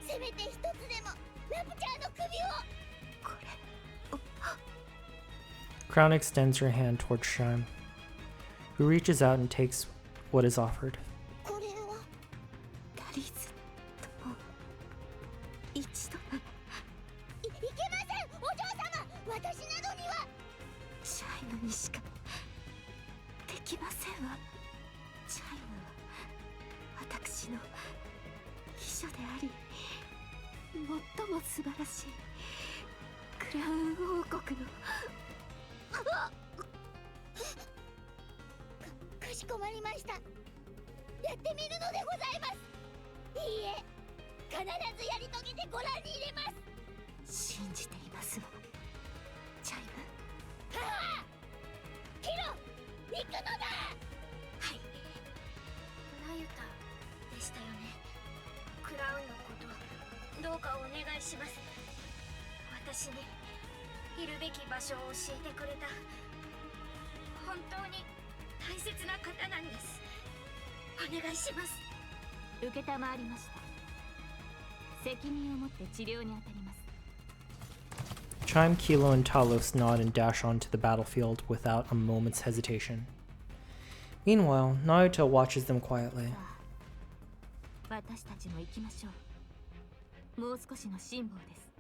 せめて一つでもラプチャーの首を。これ Crown extends her hand towards Chime, who reaches out and takes what is offered. これはガリズと一度いけません、お嬢様。私などには。チャイムにしかできませんわ。チャイムは私の秘書であり最も素晴らしいクラウン王国のかしこまりました。やってみるのでございます。いいえ、必ずやり遂げてご覧に入れます。信じていますわ。チャイム。はあ、キロ行くのだ。はい。ナユタでしたよね。クラウンのことどうかお願いします。私にいるべき場所を教えてくれた。本当に大切な方なんです。お願いします。承りました。責任を持って治療に当たります。 Chime, Kilo, and Talos nod and dash onto the battlefield without a moment's hesitation. Meanwhile, Naruto watches them quietly. 私たちも行きましょう。もう少しの辛抱です。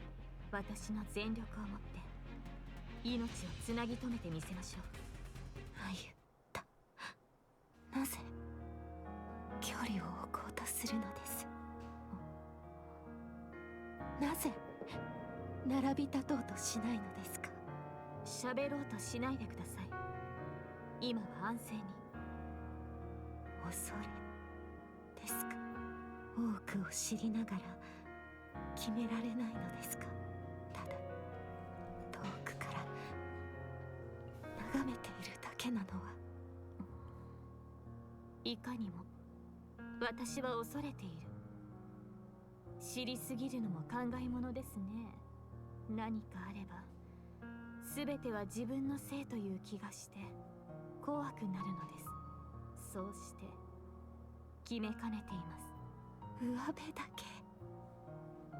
私の全力を持って命をつなぎ止めてみせましょう。あゆた、なぜ距離を置こうとするのです。なぜ並び立とうとしないのですか。喋ろうとしないでください。今は安静に。恐れですか。多くを知りながら決められないのですか。ただ遠くから眺めているだけなのは。いかにも私は恐れている。知りすぎるのも考えものですね。何かあれば全ては自分のせいという気がして怖くなるのです。そうして決めかねています。上辺だけ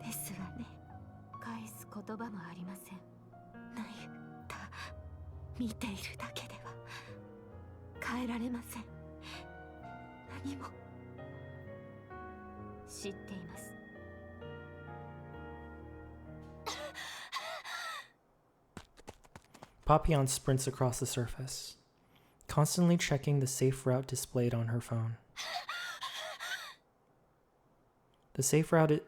ですわね。返す言葉もありません。なゆた、見ているだけでは変えられません。何も知っています。Papillon sprints across the surface, constantly checking the safe route displayed on her phone. The safe route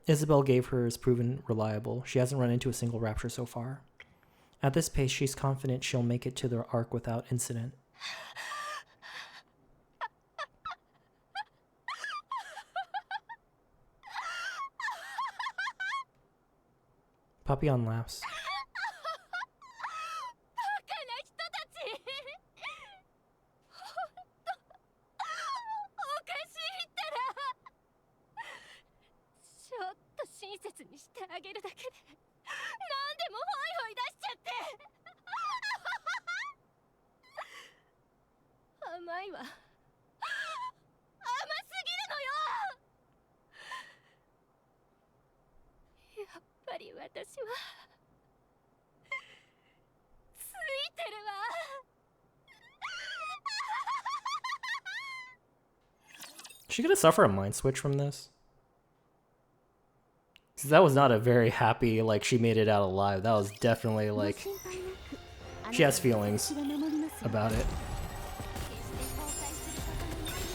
Isabel gave her is proven reliable. She hasn't run into a single rapture so far. At this pace, she's confident she'll make it to the Ark without incident. Papillon laughs. Is she gonna suffer a mind switch from this? Because that was not a very happy, like, she made it out alive. That was definitely, like, she has feelings about it.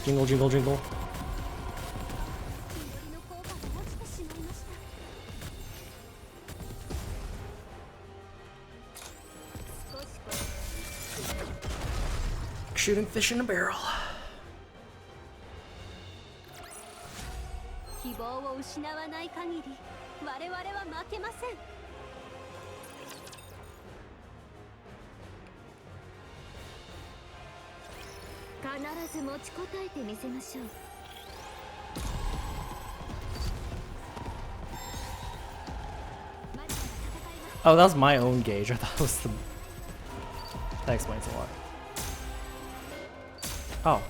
Jingle, jingle, jingle. Shooting fish in a barrel. 希望を失わない限り我々は負けません。必ず持ちこたえてみせましょう。 Oh, that was my own gauge. I thought it was the... That explains a lot. Oh.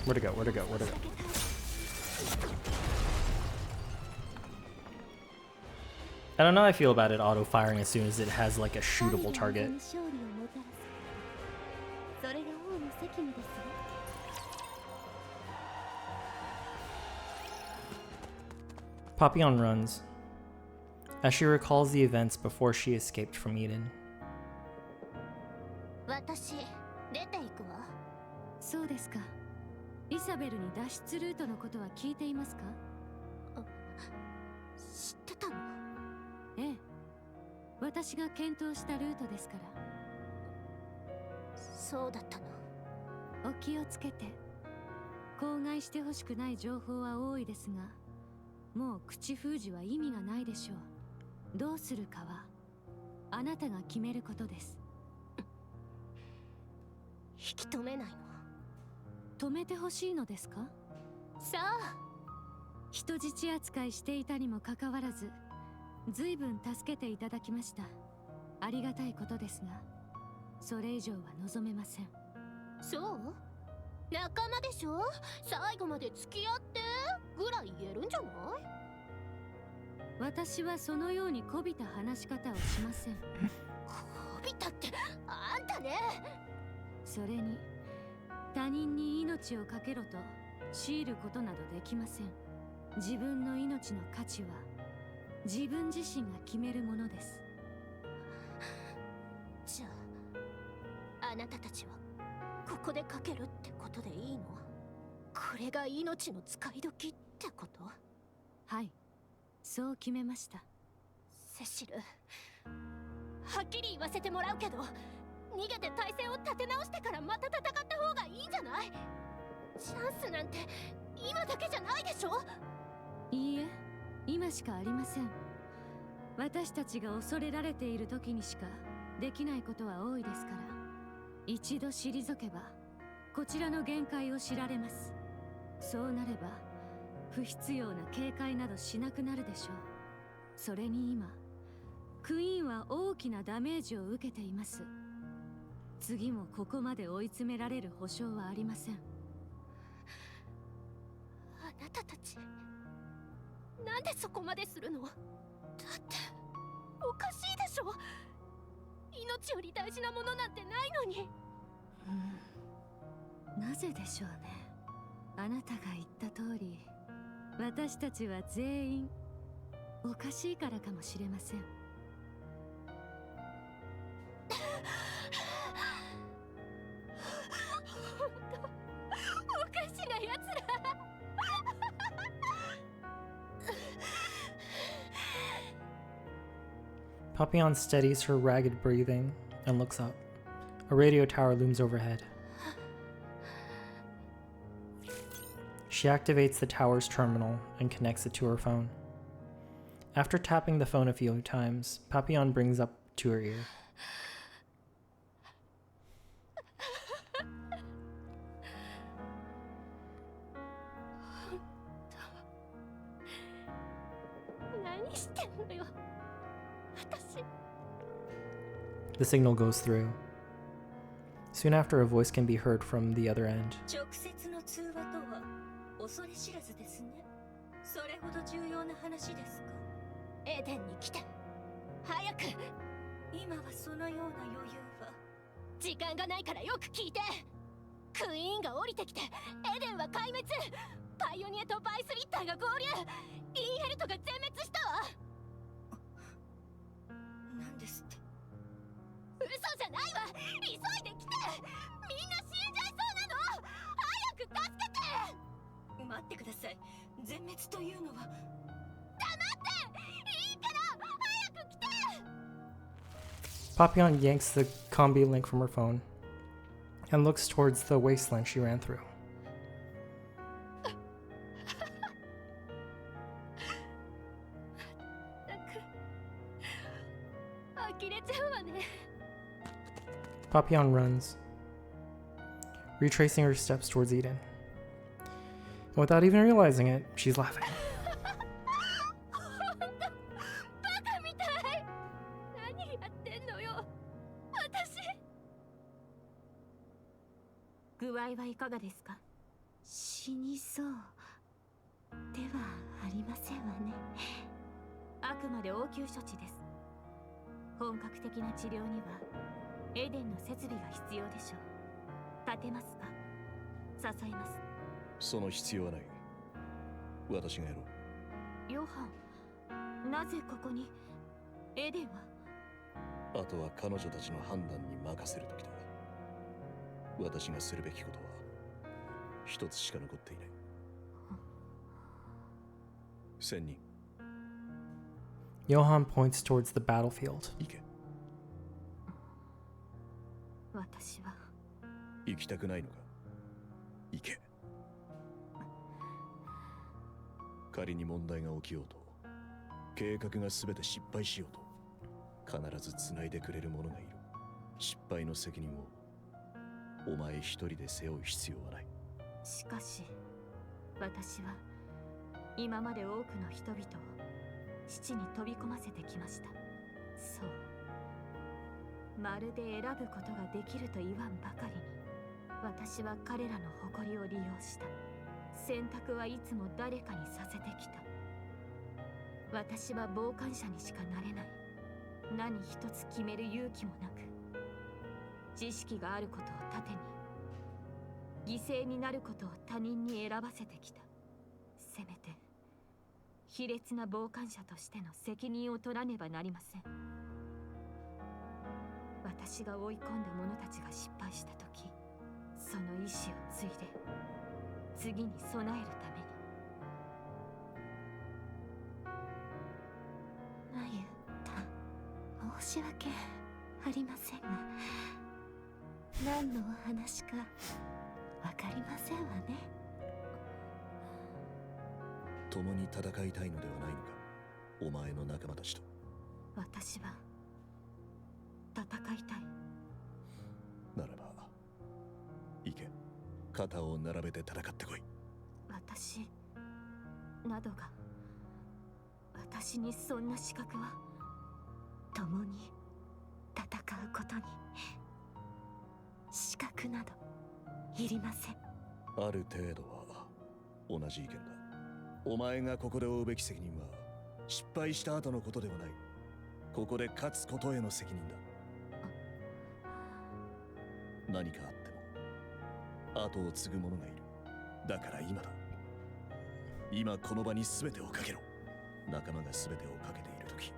Where'd it go? Where'd it go? Where'd it go? I don't know how I feel about it auto-firing as soon as it has, like, a shootable target. Papillon runs, as she recalls the events before she escaped from Eden. 私出て行くわ。そうですか。イサベルに脱出ルートのことは聞いていますか？知ってたの？ええ。私が検討したルートですから。そうだったの。お気をつけて。口外してほしくない情報は多いですが、もう口封じは意味がないでしょう。どうするかはあなたが決めることです。引き止めないの？止めてほしいのですか？さあ、人質扱いしていたにもかかわらず、随分助けていただきました。ありがたいことですが、それ以上は望めません。そう仲間でしょ、最後まで付き合ってぐらい言えるんじゃない？私はそのようにこびた話し方をしません。こびたってあんたね。それに他人に命を懸けろと強いることなどできません。自分の命の価値は自分自身が決めるものです。じゃああなたたちはここでかけるってことでいいの？これが命の使い時ってこと？はい、そう決めました。セシル、はっきり言わせてもらうけど、逃げて体勢を立て直してからまた戦った方がいいんじゃない？チャンスなんて今だけじゃないでしょ？いいえ、今しかありません。私たちが恐れられている時にしかできないことは多いですから、一度退けばこちらの限界を知られます。そうなれば不必要な警戒などしなくなるでしょう。それに今クイーンは大きなダメージを受けています。次もここまで追い詰められる保証はありません。あなたたちなんでそこまでするの？だっておかしいでしょ。命より大事なものなんてないのに。なぜでしょうね。あなたが言った通り、私たちは全員おかしいからかもしれません。おかしなやつら。Papillon steadies her ragged breathing and looks up. A radio tower looms overhead. She activates the tower's terminal and connects it to her phone. After tapping the phone a few times, Papillon brings up to her ear. The signal goes through. Soon after, a voice can be heard from the other end. 直接の通話とは恐れ知らずですね。それほど重要な話ですか？エデンに来て早く。今はそのような余裕は。時間がないからよく聞いて。クイーンが降りてきてエデンは壊滅。パイオニアとバイスリッターが合流。インヘルトが全滅したわ。なんですって？嘘じゃないわ。急いで来て。みんな死んじゃいそうなの。早く助けて。待ってください。全滅というのは。黙って。いいから早く来て。Papillon yanks the combi link from her phone and looks towards the wasteland she ran through. 呆れちゃうわね。Papillon runs, retracing her steps towards Eden. And without even realizing it, she's laughing. バカみたい。何やってんのよ、私。具合はいかがですか？死にそうではありませんわね。あくまで応急処置です。本格的な治療にはエデンの設備が必要でしょう。立てますか？支えます。その必要はない。私がやろう。ヨハン、なぜここに？エデンは？あとは彼女たちの判断に任せる時だ。私がするべきことは一つしか残っていない。1000人。Johan points towards the battlefield. 行け。私は行きたくないのか？行け。仮に問題が起きようと、計画が全て失敗しようと、必ず繋いでくれる者がいる。失敗の責任をお前一人で背負う必要はない。しかし私は今まで多くの人々を父に飛び込ませてきました。そう、まるで選ぶことができると言わんばかりに。私は彼らの誇りを利用した。選択はいつも誰かにさせてきた。私は傍観者にしかなれない。何一つ決める勇気もなく、知識があることを盾に犠牲になることを他人に選ばせてきた。せめて卑劣な傍観者としての責任を取らねばなりません。私が追い込んだ者たちが失敗した時、その意志を継いで次に備えるために。まゆた、申し訳ありませんが、何のお話かわかりませんわね。共に戦いたいのではないのか、お前の仲間たちと。私は戦いたい。ならば行け、肩を並べて戦ってこい。私などが、私にそんな資格は。共に戦うことに資格などいりません。ある程度は同じ意見だ。お前がここで負うべき責任は失敗した後のことではない、ここで勝つことへの責任だ。何かあっても後を継ぐ者がいる。だから今だ。今この場に全てをかけろ。仲間が全てをかけている時、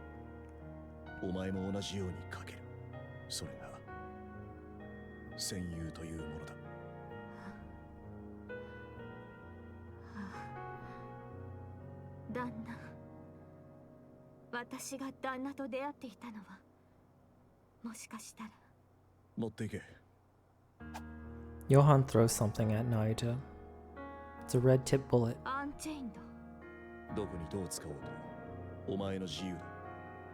お前も同じようにかける。それが戦友というものだ。旦那、私が旦那と出会っていたのは、もしかしたら。持っていけ。Johan throws something at Naruto. It's a red tip bullet. アンチェインド。どこにどう使おうとお前の自由だ。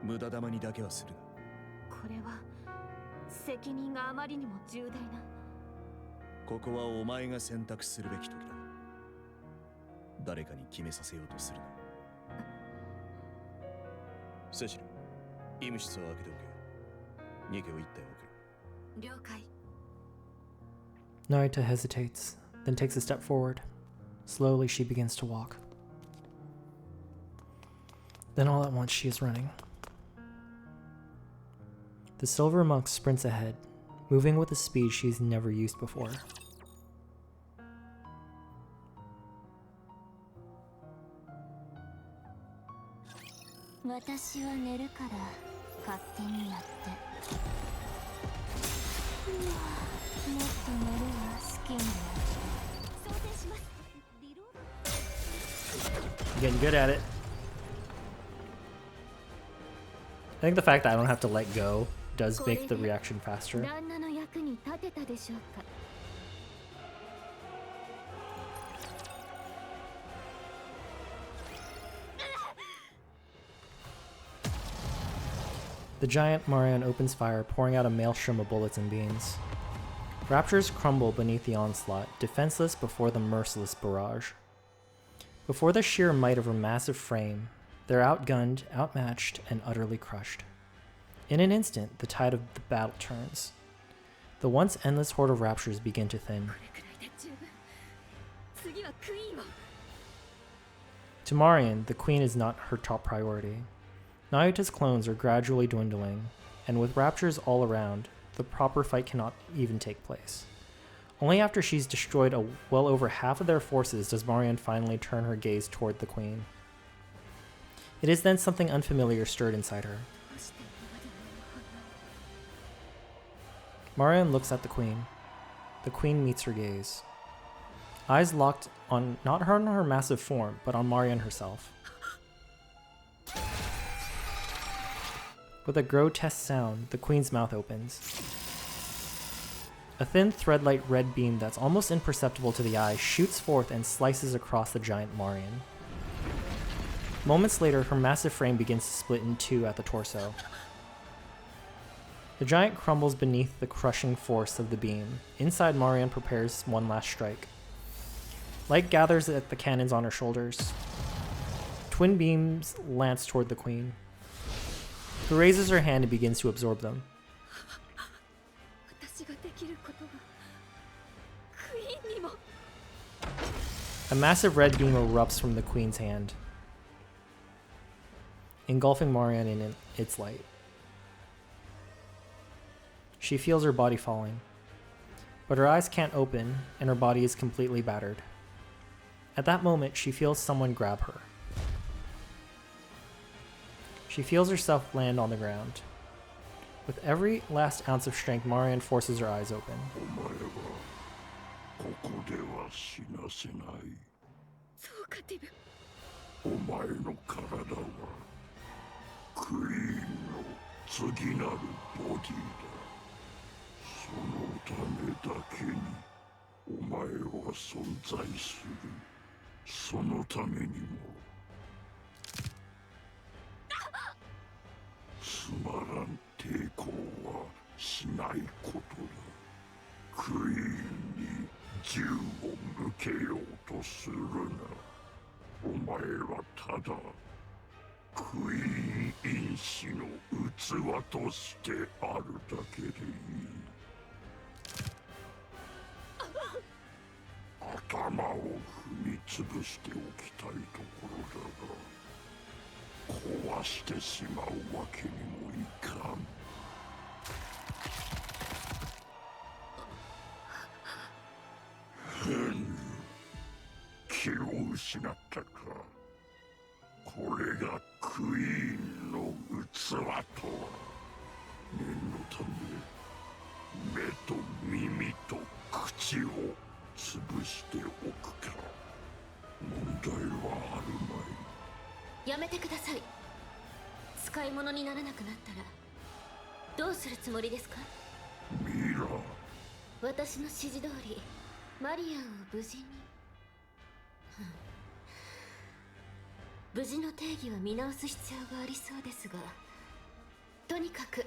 無駄玉にだけはするな。これは責任があまりにも重大な。ここはお前が選択するべき時だ。誰かに決めさせようとするな。セシル、医務室を開けておけ。ニケを一体送る。了解。 Naruto hesitates, then takes a step forward. Slowly, she begins to walk. Then all at once, she is running. The silver monk sprints ahead, moving with a speed she's never used before. 私は寝るから勝手にやって。もっと寝るわ、好きになって。想定します。リロード。 Getting good at it. I think the fact that I don't have to let go does make the reaction faster. 旦那の役に立てたでしょうか。The giant Marion opens fire, pouring out a maelstrom of bullets and beams. Raptors crumble beneath the onslaught, defenseless before the merciless barrage. Before the sheer might of her massive frame, they're outgunned, outmatched, and utterly crushed. In an instant, the tide of the battle turns. The once endless horde of raptors begin to thin. To Marion, the queen is not her top priority. Nayuta's clones are gradually dwindling, and with raptors all around, the proper fight cannot even take place. Only after she's destroyed well over half of their forces does Marion finally turn her gaze toward the queen. It is then something unfamiliar stirred inside her. Marion looks at the queen. The queen meets her gaze. Eyes locked on not her and her massive form, but on Marion herself. With a grotesque sound, the queen's mouth opens. A thin thread-like red beam that's almost imperceptible to the eye shoots forth and slices across the giant Marion. Moments later, her massive frame begins to split in two at the torso. The giant crumbles beneath the crushing force of the beam. Inside, Marion prepares one last strike. Light gathers at the cannons on her shoulders. Twin beams lance toward the queen, who raises her hand and begins to absorb them. A massive red beam erupts from the queen's hand, engulfing Marianne in its light. She feels her body falling, but her eyes can't open and her body is completely battered. At that moment, she feels someone grab her. She feels herself land on the ground. With every last ounce of strength, Marianne forces her eyes open. ここでは死なせない。そうか、ディブ。お前の体はクイーンの次なるボディだ。そのためだけにお前は存在する。そのためにもつまらん抵抗はしないことだ。クイーンに銃を向けようとするな。お前はただクイーン因子の器としてあるだけでいい。頭を踏み潰しておきたいところだが、壊してしまうわけにもいかん。気を失ったか。これがクイーンの器とは。念のため目と耳と口を潰しておくか。問題はあるまい。やめてください。使い物にならなくなったらどうするつもりですか？ミラ、私の指示通りマリアンを無事に無事の定義は見直す必要がありそうですが、とにかく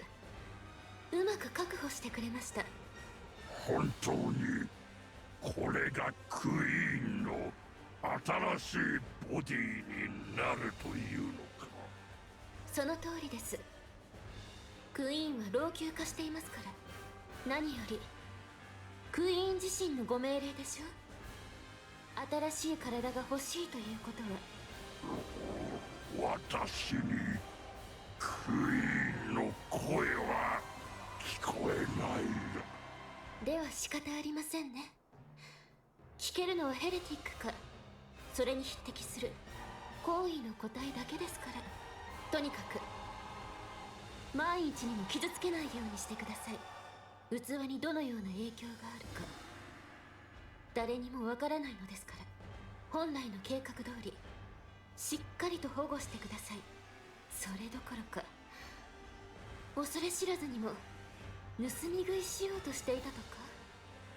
うまく確保してくれました。本当にこれがクイーンの新しいボディになるというのか？その通りです。クイーンは老朽化していますから。何よりクイーン自身のご命令でしょ。新しい体が欲しいということは。私にクイーンの声は聞こえないよ。では仕方ありませんね。聞けるのはヘレティックかそれに匹敵する行為の答えだけですから。とにかく万一にも傷つけないようにしてください。器にどのような影響があるか誰にもわからないのですから、本来の計画通りしっかりと保護してください。それどころか恐れ知らずにも盗み食いしようとしていたとか、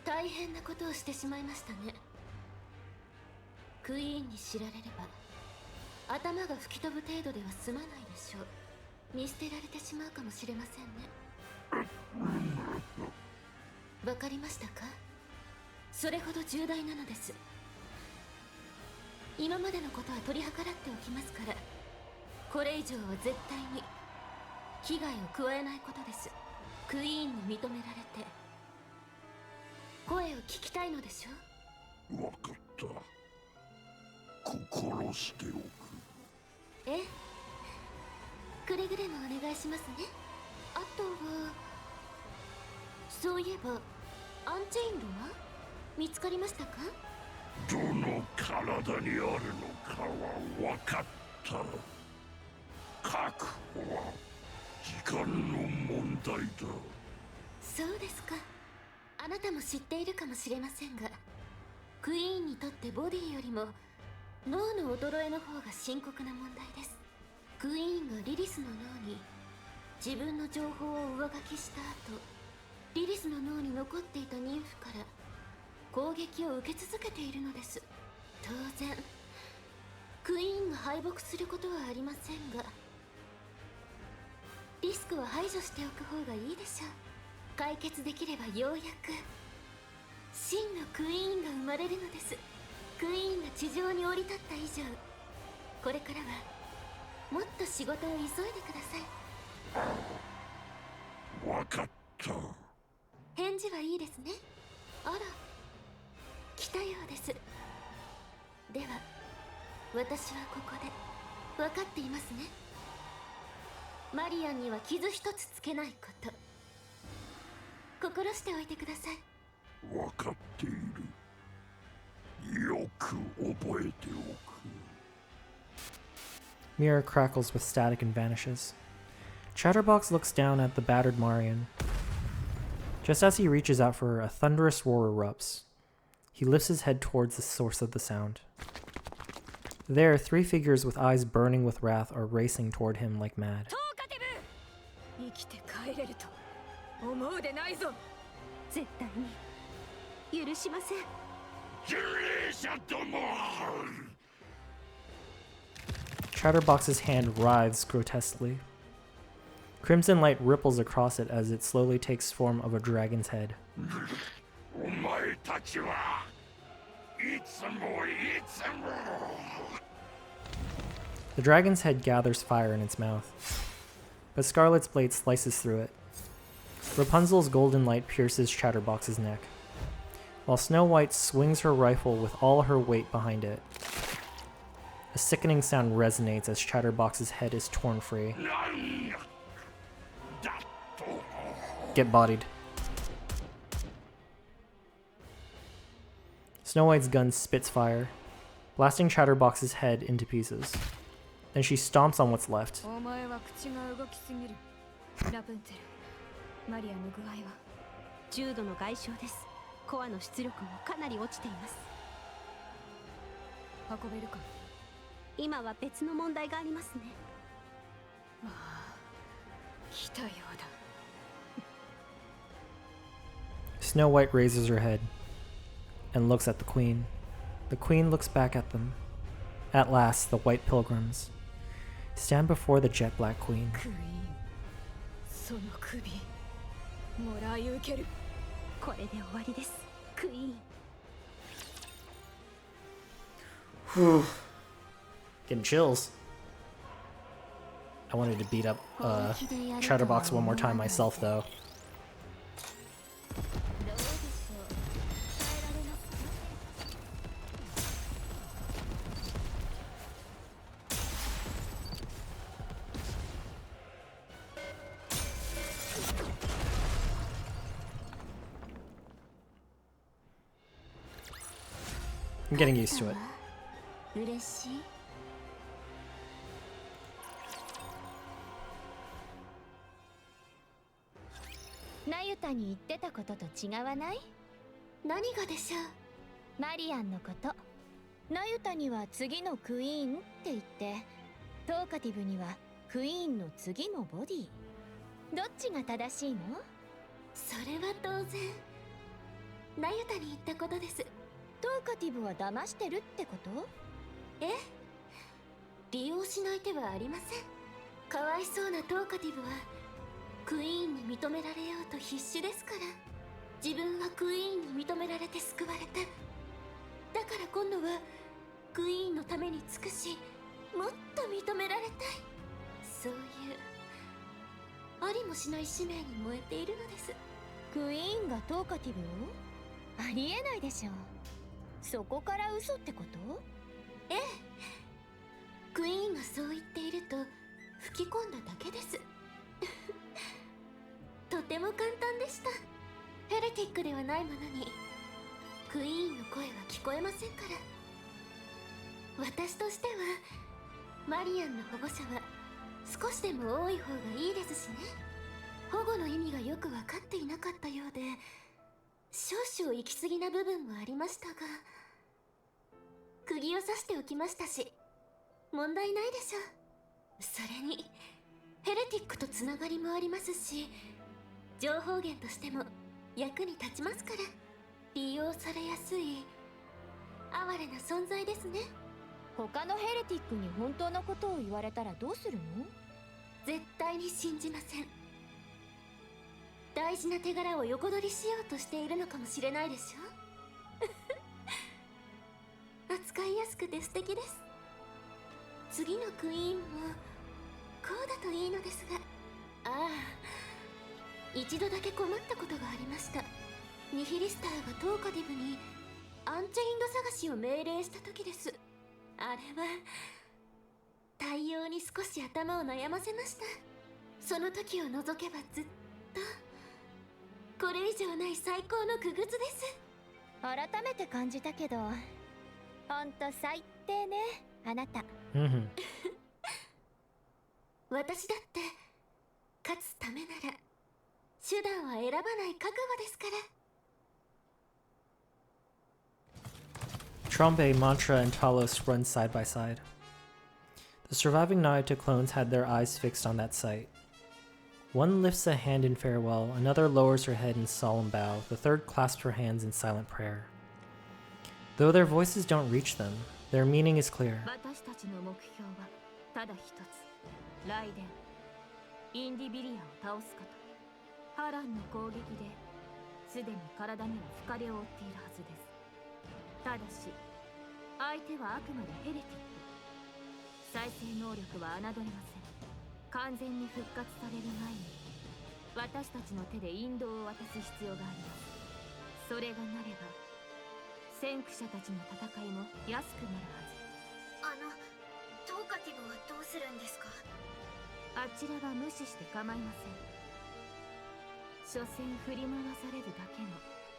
大変なことをしてしまいましたね。クイーンに知られれば頭が吹き飛ぶ程度では済まないでしょう。見捨てられてしまうかもしれませんね。わかりましたか？それほど重大なのです。今までのことは取り計らっておきますから、これ以上は絶対に危害を加えないことです。クイーンに認められて声を聞きたいのでしょ？わかった。心しておく。ええ、くれぐれもお願いしますね。あとはそういえばアンチェインドは見つかりましたか？どの体にあるのかは分かった。確保は時間の問題だ。そうですか。あなたも知っているかもしれませんが、クイーンにとってボディよりも脳の衰えの方が深刻な問題です。クイーンがリリスの脳に自分の情報を上書きした後、リリスの脳に残っていた妊婦から攻撃を受け続けているのです。当然クイーンが敗北することはありませんが、リスクは排除しておく方がいいでしょう。解決できればようやく真のクイーンが生まれるのです。クイーンが地上に降り立った以上、これからはもっと仕事を急いでください。わかった。返事はいいですね。あら、来たようです。私はここで分かっていますね。マリアンには傷一つつけないこと、心しておいてください。分かっている。よく覚えておく。 Mirror crackles with static and vanishes. Chatterbox looks down at the battered Marian. Just as he reaches out for her, a thunderous roar erupts. He lifts his head towards the source of the sound. There, 3 figures with eyes burning with wrath are racing toward him like mad. 生きて帰れると思うでないぞ。絶対に許しません。呪霊者ども。 Chatterbox's hand writhes grotesquely. Crimson light ripples across it as it slowly takes form of a dragon's head. お前たちはいつもいつも。 The dragon's head gathers fire in its mouth, but Scarlet's blade slices through it. Rapunzel's golden light pierces Chatterbox's neck, while Snow White swings her rifle with all her weight behind it. A sickening sound resonates as Chatterbox's head is torn free. Get bodied. Snow White's gun spits fire, blasting Chatterbox's head into pieces. Then she stomps on what's left. お前は口が動きすぎる。ラプンツェル、マリアの具合は？重度の外傷です。コアの出力もかなり落ちています。運べるか？今は別の問題がありますね。ああ、来たようだ。Snow White raises her head and looks at the Queen. The Queen looks back at them. At last, the White Pilgrims stand before the jet black Queen. クイーン、その首、もらい受ける。これで終わりです、クイーン。Whew. Getting chills. I wanted to beat up Chatterbox one more time myself, though. I'm getting used to it. 嬉しい。ナユタに言ってたことと違わない？何がでしょう？マリアンのこと。ナユタには次のクイーンって言って、トーカティブにはクイーンの次のボディ。どっちが正しいの？それは当然ナユタに言ったことです。トーカティブは騙してるってこと？ええ、利用しない手はありません。かわいそうなトーカティブはクイーンに認められようと必死ですから。自分はクイーンに認められて救われた。だから今度はクイーンのために尽くし、もっと認められたい。そういうありもしない使命に燃えているのです。クイーンがトーカティブを？ありえないでしょ。そこから嘘ってこと？ええ、クイーンがそう言っていると吹き込んだだけです。とても簡単でした。ヘレティックではないものにクイーンの声は聞こえませんから。私としてはマリアンの保護者は少しでも多い方がいいですしね。保護の意味がよく分かっていなかったようで、少々行き過ぎな部分もありましたが、釘を刺しておきましたし問題ないでしょう。それにヘレティックとつながりもありますし、情報源としても役に立ちますから、利用されやすい哀れな存在ですね。他のヘレティックに本当のことを言われたらどうするの？絶対に信じません。大事な手柄を横取りしようとしているのかもしれないでしょ。扱いやすくて素敵です。次のクイーンもこうだといいのですが。ああ、一度だけ困ったことがありました。ニヒリスターがトーカティブにアンチェインド探しを命令した時です。あれは対応に少し頭を悩ませました。その時を除けばずっとこれ以上ない最高の傀儡です。改めて感じたけど、ほんと最低ね、あなた。私だって勝つためなら手段は選ばない覚悟ですから。Trompe, Mantra, and Talos run side by side. The surviving Naruto clones had their eyes fixed on that sight. One lifts a hand in farewell, another lowers her head in solemn bow, the third clasps her hands in silent prayer. Though their voices don't reach them, their meaning is clear. 私たちの目標はただ一つ。ライデン、インディビリアを倒すこと。波乱の攻撃ですでに体には深手を負っているはずです。ただし相手はあくまでヘレティック。再生能力は侮れません。完全に復活される前に私たちの手で引導を渡す必要があります。それがなれば先駆者たちの戦いも安くなるはず。トーカティブはどうするんですか？あちらは無視して構いません。所詮振り回されるだけの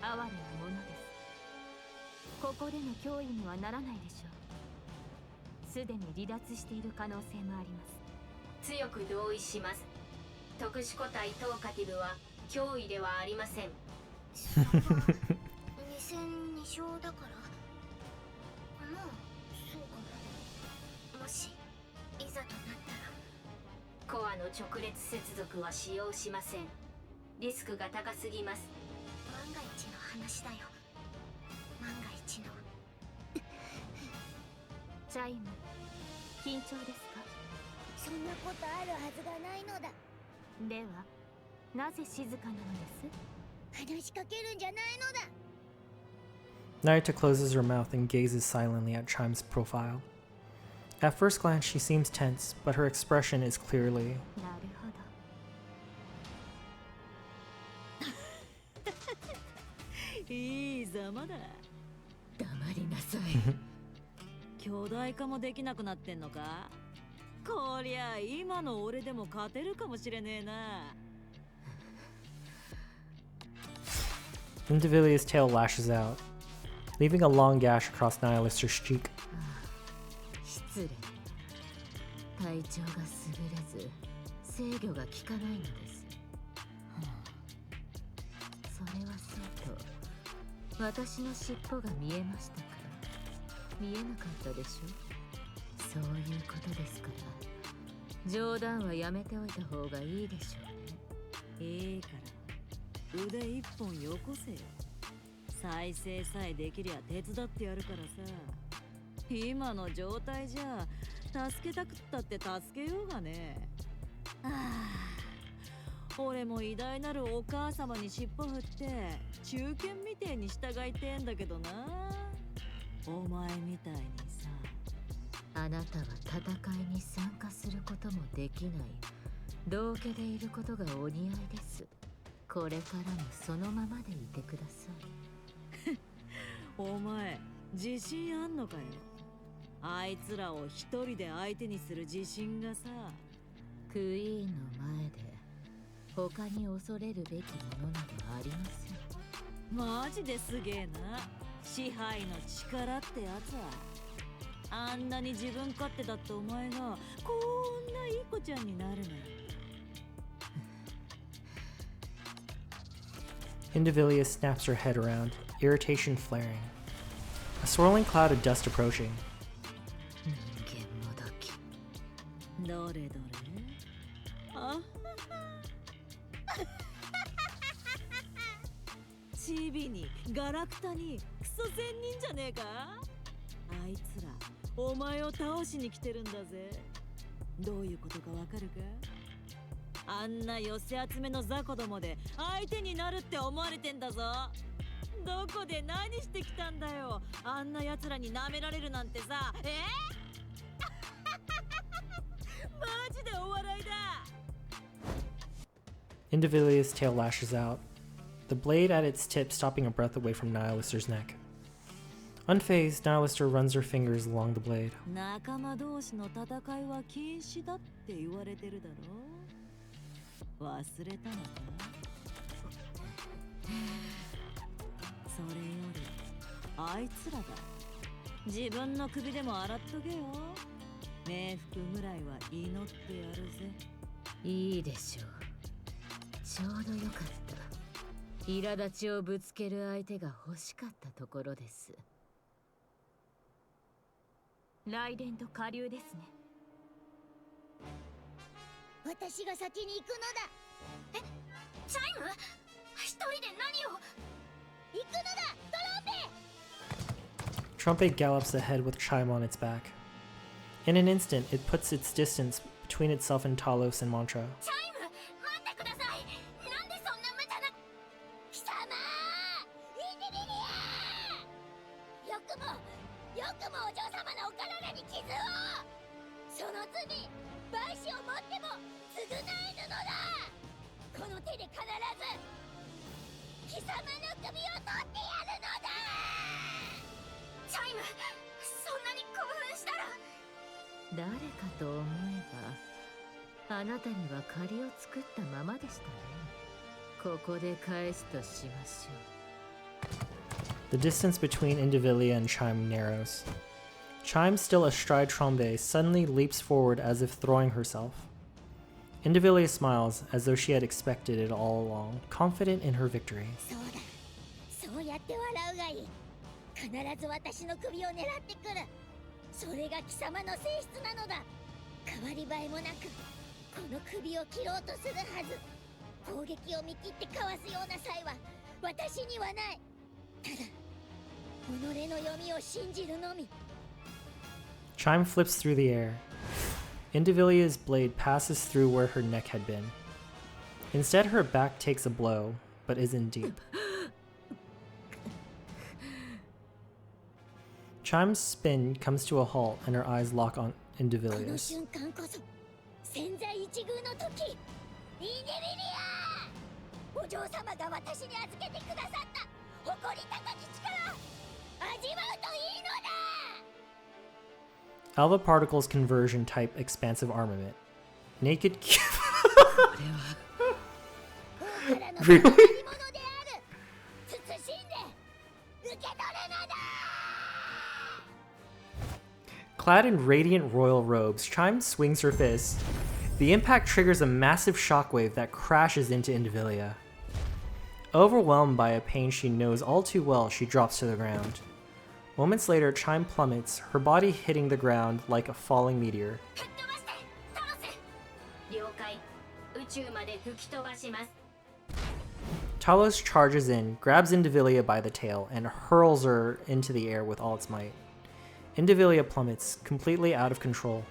哀れなものです。ここでの脅威にはならないでしょう。すでに離脱している可能性もあります。強く同意します。特殊個体トーカティブは脅威ではありません。それは2戦2勝だから。もうそうかも。もしいざとなったら。コアの直列接続は使用しません。リスクが高すぎます。万が一の話だよ。万が一の。チャイム、緊張ですか？そんなことあるはずがないのだ。ではなぜ静かなのです？話しかけるんじゃないのだ。Naruto closes her mouth and gazes silently at Chime's profile. At first glance, she seems tense, but her expression is clearly... なるほど。いいざまだ。黙りなさい。巨大化もできなくなってんのか？こりゃ今の俺でも勝てるかもしれねえな。Indivilia's tail lashes out, leaving a long gash across Nihilister's cheek. 失礼。体調が優れず制御が効かないのです。それはそうと私の尻尾が見えましたか？見えなかったでしょ。そういうことですから、冗談はやめておいた方がいいでしょうね。いいから腕一本よこせよ。再生さえできりゃ手伝ってやるからさ。今の状態じゃ助けたくったって助けようがね。俺も偉大なるお母様に尻尾振って中堅みてえに従いてんだけどな。お前みたいにさ。あなたは戦いに参加することもできない道家でいることがお似合いです。これからもそのままでいてください。お前自信あんのかよ。あいつらを一人で相手にする自信がさ。クイーンの前で他に恐れるべきものなどありません。マジですげえな。支配の力ってやつは。あんなに自分勝手だったお前がこんないい子ちゃんになるのよ。Indivilia snaps her head around, irritation flaring. A swirling cloud of dust approaching. 人間もどき。どれどれ。あチビにガラクタにクソ仙人じゃねえか。あいつらお前を倒しに来てるんだぜ。どういうことかわかるか？あんな寄せ集めの雑魚どもで相手になるって思われてんだぞ。どこで何してきたんだよ。あんな奴らに舐められるなんてさ。マジでお笑いだ。Indivilia's tail lashes out, the blade at its tip stopping a breath away from Nihilister's neck. Unfazed, now Lister runs her fingers along the blade. 仲間同士の戦いは禁止だって言われてるだろ。忘れたのか。それよりあいつらだ。自分の首でも洗っとけよ。冥福ぐらいは祈ってやるぜ。いいでしょう。ちょうどよかった。苛立ちをぶつける相手が欲しかったところです。雷電と下流ですね。私が先に行くのだ。え、チャイム？一人で何を？行くのだ、トロンペ！ Trumpet gallops ahead with Chime on its back. In an instant, it puts its distance between itself and Talos and Mantra. チャイム、待ってください。なんでそんな無茶な。貴様！インディビリア！よくもお嬢様のお体に傷を！その罪、売子をもっても償えぬのだ！この手で必ず貴様の首を取ってやるのだ！チャイム、そんなに興奮したら。誰かと思えば、あなたには借りを作ったままでしたね。ここで返すとしましょう。 The distance between Indivilia and Chime narrows. Chime, still astride Trombe, suddenly leaps forward as if throwing herself. Indivilia smiles as though she had expected it all along, confident in her victory. そうだ、そうやって笑うがいい。必ず私の首を狙ってくる。それが貴様の性質なのだ。変わり映えもなく、この首を切ろうとするはず。攻撃を見切ってかわすような才は私にはない。ただ、己の読みを信じるのみ。Chime flips through the air. Indivilia's blade passes through where her neck had been. Instead, her back takes a blow, but isn't deep. Chime's spin comes to a halt and her eyes lock on この Indivilia's. 瞬間こそ千載一遇の時。インディビリア！お嬢様が私に預けてくださった誇り高き力、味わうといいのだ。 Alva Particles conversion type expansive armament. Naked. Really? Clad in radiant royal robes, Chime swings her fist. The impact triggers a massive shockwave that crashes into Indivilia. Overwhelmed by a pain she knows all too well, she drops to the ground. Moments later, Chime plummets, her body hitting the ground like a falling meteor. 了解。宇宙まで吹き飛ばします。 Talos charges in, grabs Indivilia by the tail, and hurls her into the air with all its might. Indivilia plummets, completely out of control.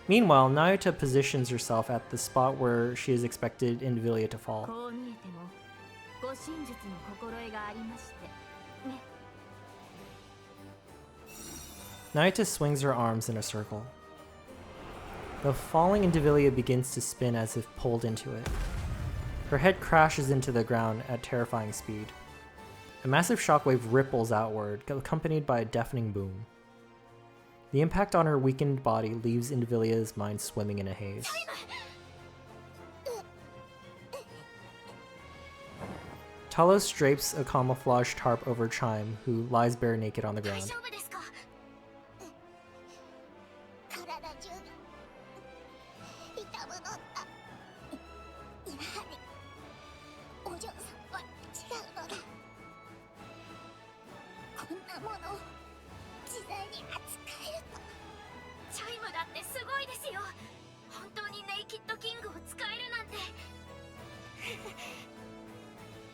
Meanwhile, Nayuta positions herself at the spot where she has expected Indivilia to fall. こう見えても護身術の心得がありましてね。 Nayuta swings her arms in a circle. The falling Indivilia begins to spin as if pulled into it. Her head crashes into the ground at terrifying speed. A massive shockwave ripples outward, accompanied by a deafening boom. The impact on her weakened body leaves Indivilia's mind swimming in a haze. Talos drapes a camouflage tarp over Chime, who lies bare naked on the ground. 体中が痛むのだ。やはりお嬢さんは違うのだ。こんなものを自在に扱えると。チャイムだってすごいですよ。本当にネイキッドキングを使えるなんて。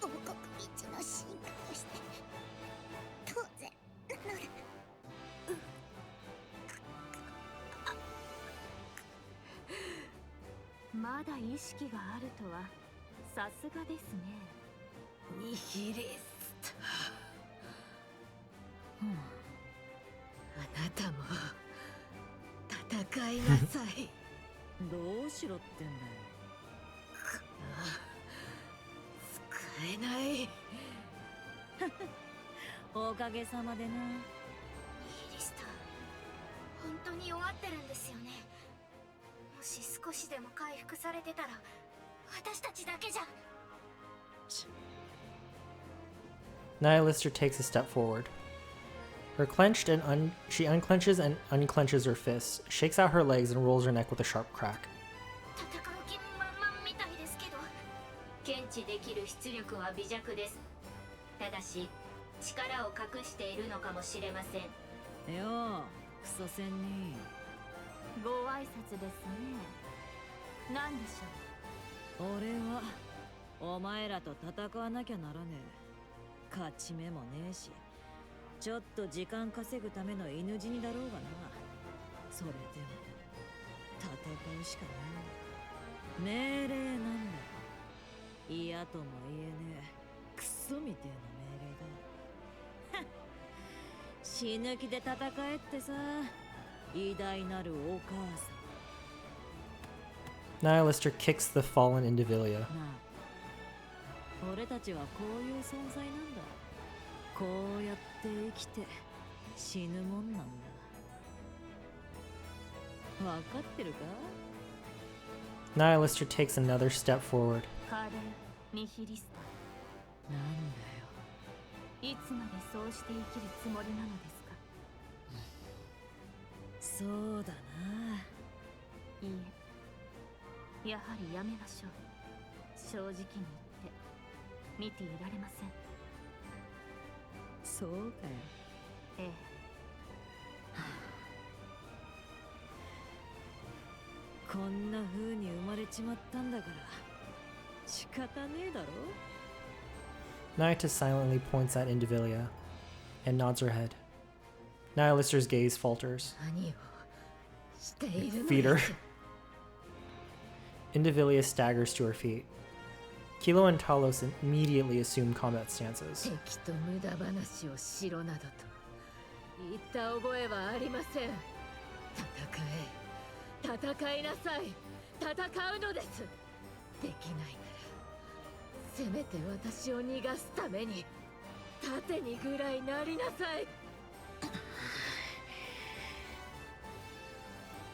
王国一の進化として当然なのだ。まだ意識があるとはさすがですね。ニヒリスト。あなたも戦いなさい。どうしろってんだよ。使えない。おかげさまでな。ってるんですよね。もし少しでも回復されてたら私たちだけじゃ。 Nihilister takes a step forward. Her clenched and she unclenches and unclenches her fists, shakes out her legs, and rolls her neck with a sharp crack. 戦う気満々みたいですけど。検知できる出力は微弱です。ただし力を隠しているのかもしれません。ようクソ仙人、ご挨拶ですね。何でしょう。俺はお前らと戦わなきゃならねえ。勝ち目もねえし、ちょっと時間稼ぐための犬死にだろうがな。それでも戦うしかない。命令なんだ。嫌とも言えねえクソみてえな命令だ。死ぬ気で戦えってさ、偉大なるお母さん。 Nihilister kicks the fallen Indivilia. なあ、俺たちはこういう存在なんだ。こうやって生きて死ぬもんなんだ。わかってるか？ Nihilister takes another step forward. カーデル・ニヒリスタ。なんだよ。いつまでそうして生きるつもりなのですか。そうだな。いいえ、やはりやめましょう。正直に言って見ていられません。そうかよ。ええ。こんな風に生まれちまったんだから仕方ねえだろ。 Naita silently points at Indivilia and nods her head. Nihilister's gaze falters. 何をしているの Feet her. Indivilia staggers to her feet. Kilo and Talos immediately assume combat stances. 敵と無駄話をしろなどと言った覚えはありません。戦いなさい。戦うのです。できないならせめて私を逃がすために盾にぐらいなりなさい。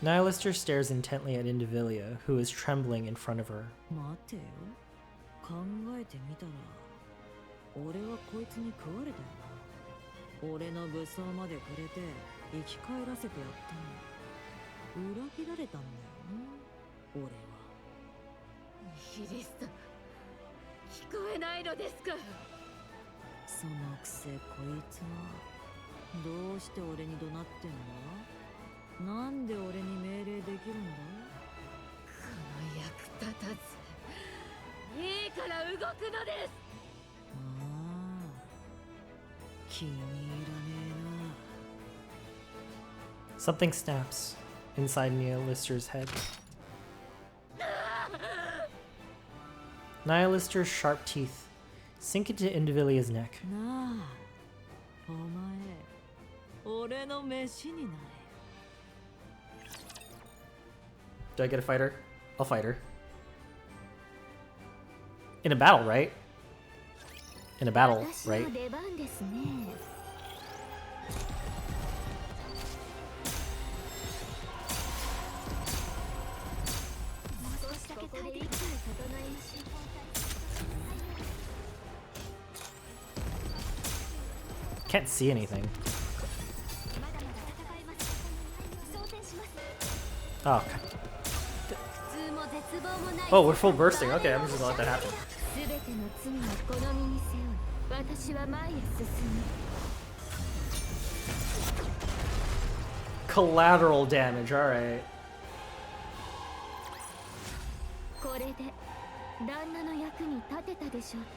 Nihilister stares intently at Indivilia, who is trembling in front of her. 待てよ、考えてみたら俺はこいつに食われたよな。俺の武装までくれて生き返らせてやったのに裏切られたんだよな、俺は。ヒリスタ、聞こえないのですか。そのくせこいつはどうして俺に怒鳴ってんだ。なんで俺に命令できるんだ。この役立たず。いいから動くのです。ああ、気に入らねえな。 Something snaps inside Nihilister's head. Nihilister's sharp teeth sink into Indivilia's neck. なあ、お前、俺の飯になれ。Do I get a fighter? I'll fight her. In a battle, right? In a battle, 私 right? の出番ですね。少しだけ体力を整えましょう。 Can't see anything. まだまだ戦えます。装填します。 Oh, okay. 普通も絶望もない。 Oh, we're full bursting. Okay, I'm just gonna let that happen. すべての罪をこの身に背負い、私は前へ進む。 Collateral damage, alright. これで旦那の役に立てたでしょうか。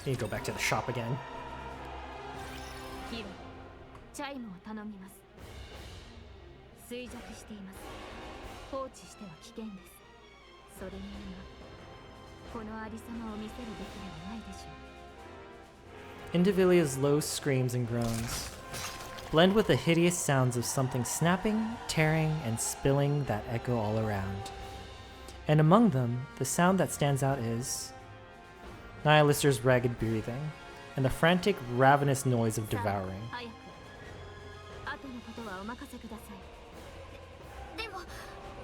Need to go back to the shop again. ヒロ、チャイムを頼みます。衰弱しています。放置しては危険です。それに今このありさまを見せるべきではないでしょう。 Indivilia's low screams and groans blend with the hideous sounds of something snapping, tearing, and spilling that echo all around. And among them, the sound that stands out is Nihilister's ragged breathing and the frantic, ravenous noise of devouring. 早く後ののことはお任せください。でも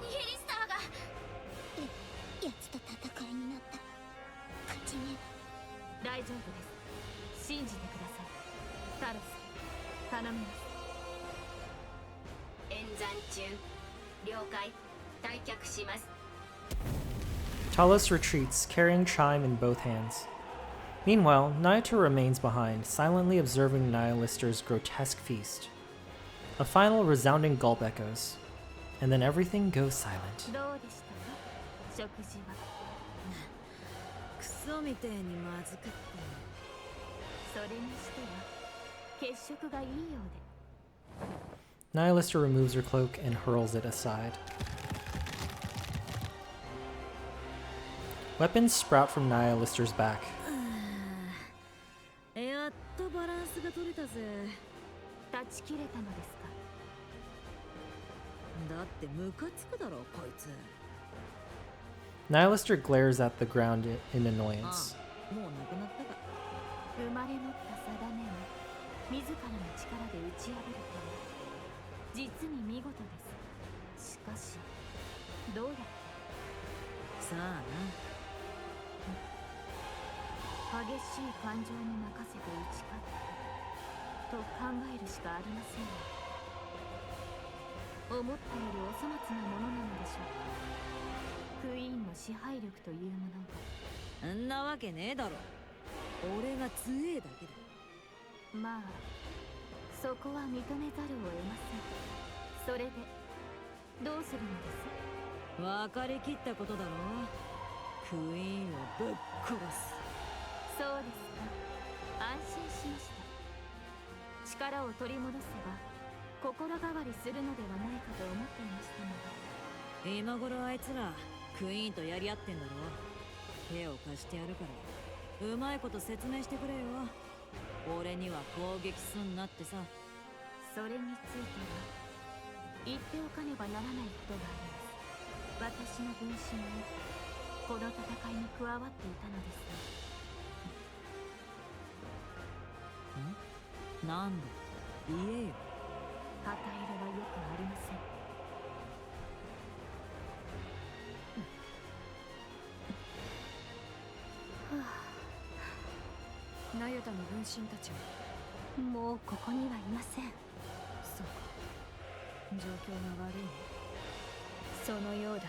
ニヒリスターが奴と戦いになったら勝ち目。大丈夫です。信じてください。タロス、頼みます。演算中。了解。退却します。Talos retreats, carrying Chime in both hands. Meanwhile, Naito remains behind, silently observing Nihilister's grotesque feast. A final resounding gulp echoes, and then everything goes silent. どうでしたか、食事は。クソみてえにまずくって。それにしては血色がいいようで。Nihilister removes her cloak and hurls it aside. Weapons sprout from Nihilister's back. やっとバランスが取れたぜ。断ち切れたのですか。だってムカつくだろこいつ。Nihilister glares at the ground in annoyance. もうなくなったか。生まれ持った定めを自らの力で打ち破るとは実に見事です。しかしどうやって。さあな。激しい感情に任せて打ち勝ったと考えるしかありませんよ。思ったよりお粗末なものなのでしょうか。クイーンの支配力というものが。んなわけねえだろ。俺が強えだけだ。まあそこは認めざるを得ません。それでどうするのです。分かりきったことだろ。クイーンをぶっ殺す。そうですか。安心しました。力を取り戻せば心変わりするのではないかと思っていましたので。今頃あいつらクイーンとやり合ってんだろ。手を貸してやるからうまいこと説明してくれよ。俺には攻撃すんなってさ。それについては言っておかねばならないことがあります。私の分身もこの戦いに加わっていたのですが。なんだ言えよ。旗色はよくありません。ナユタの分身たちはもうここにはいません。そうか、状況が悪いね。そのようだ。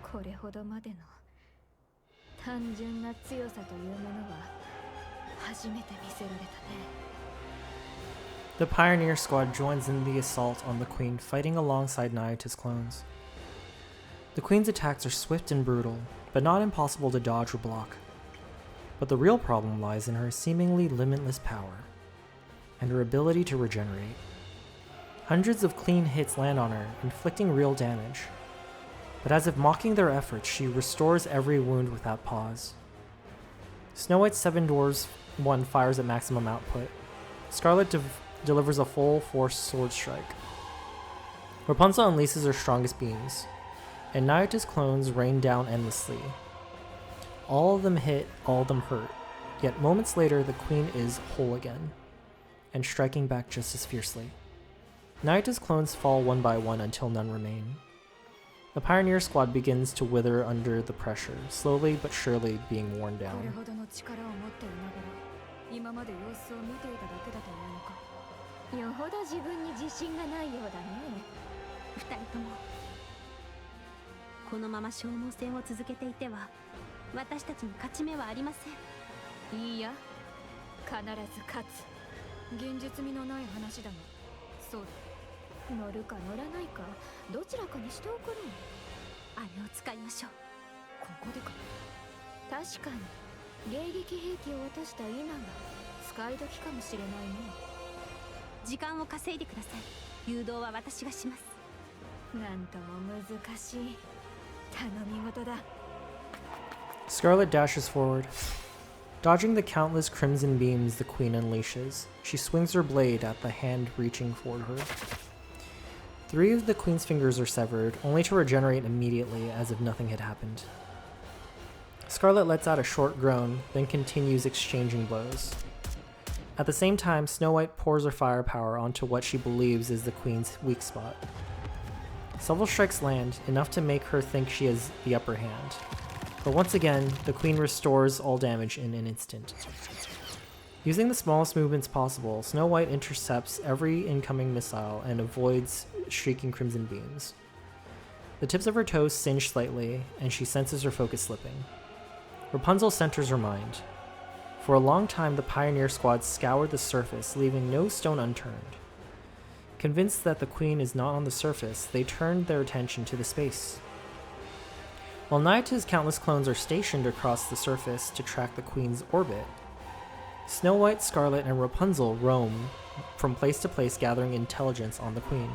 これほどまでの単純な強さというものは初めて見せられたね。The Pioneer Squad joins in the assault on the Queen, fighting alongside Nayuta's clones. The Queen's attacks are swift and brutal, but not impossible to dodge or block. But the real problem lies in her seemingly limitless power, and her ability to regenerate. Hundreds of clean hits land on her, inflicting real damage. But as if mocking their efforts, she restores every wound without pause. Snow White's Seven Dwarfs 1 fires at maximum output. Scarlet delivers a full force sword strike. Rapunzel unleashes her strongest beams, and Nayuta's clones rain down endlessly. All of them hit, all of them hurt, yet moments later the Queen is whole again, and striking back just as fiercely. Nayuta's clones fall one by one until none remain. The Pioneer Squad begins to wither under the pressure, slowly but surely being worn これ down. ほどの力を持っていながら今まで様子を見ていただけだというのか。よほど自分に自信がないようだね。二人ともこのまま消耗戦を続けていては私たちに勝ち目はありません。いいや、必ず勝つ。現実味のない話だが、そうだ。乗るか乗らないかどちらかにしておくの。あれを使いましょう。ここでか。確かに迎撃兵器を落とした今が使い時かもしれないね。時間を稼いでください。誘導は私がします。なんとも難しい頼み事だ。 Scarlet dashes forward. Dodging the countless crimson beams the Queen unleashes, she swings her blade at the hand reaching for her. 3 of the Queen's fingers are severed, only to regenerate immediately as if nothing had happened. Scarlet lets out a short groan, then continues exchanging blows. At the same time, Snow White pours her firepower onto what she believes is the queen's weak spot. Several strikes land, enough to make her think she has the upper hand. But once again, the queen restores all damage in an instant. Using the smallest movements possible, Snow White intercepts every incoming missile and avoids streaking crimson beams. The tips of her toes singe slightly, and she senses her focus slipping. Rapunzel centers her mind. For a long time, the Pioneer Squad scoured the surface, leaving no stone unturned. Convinced that the queen is not on the surface, they turned their attention to the space. While Nayata's countless clones are stationed across the surface to track the queen's orbit, Snow White, Scarlet, and Rapunzel roam from place to place gathering intelligence on the queen,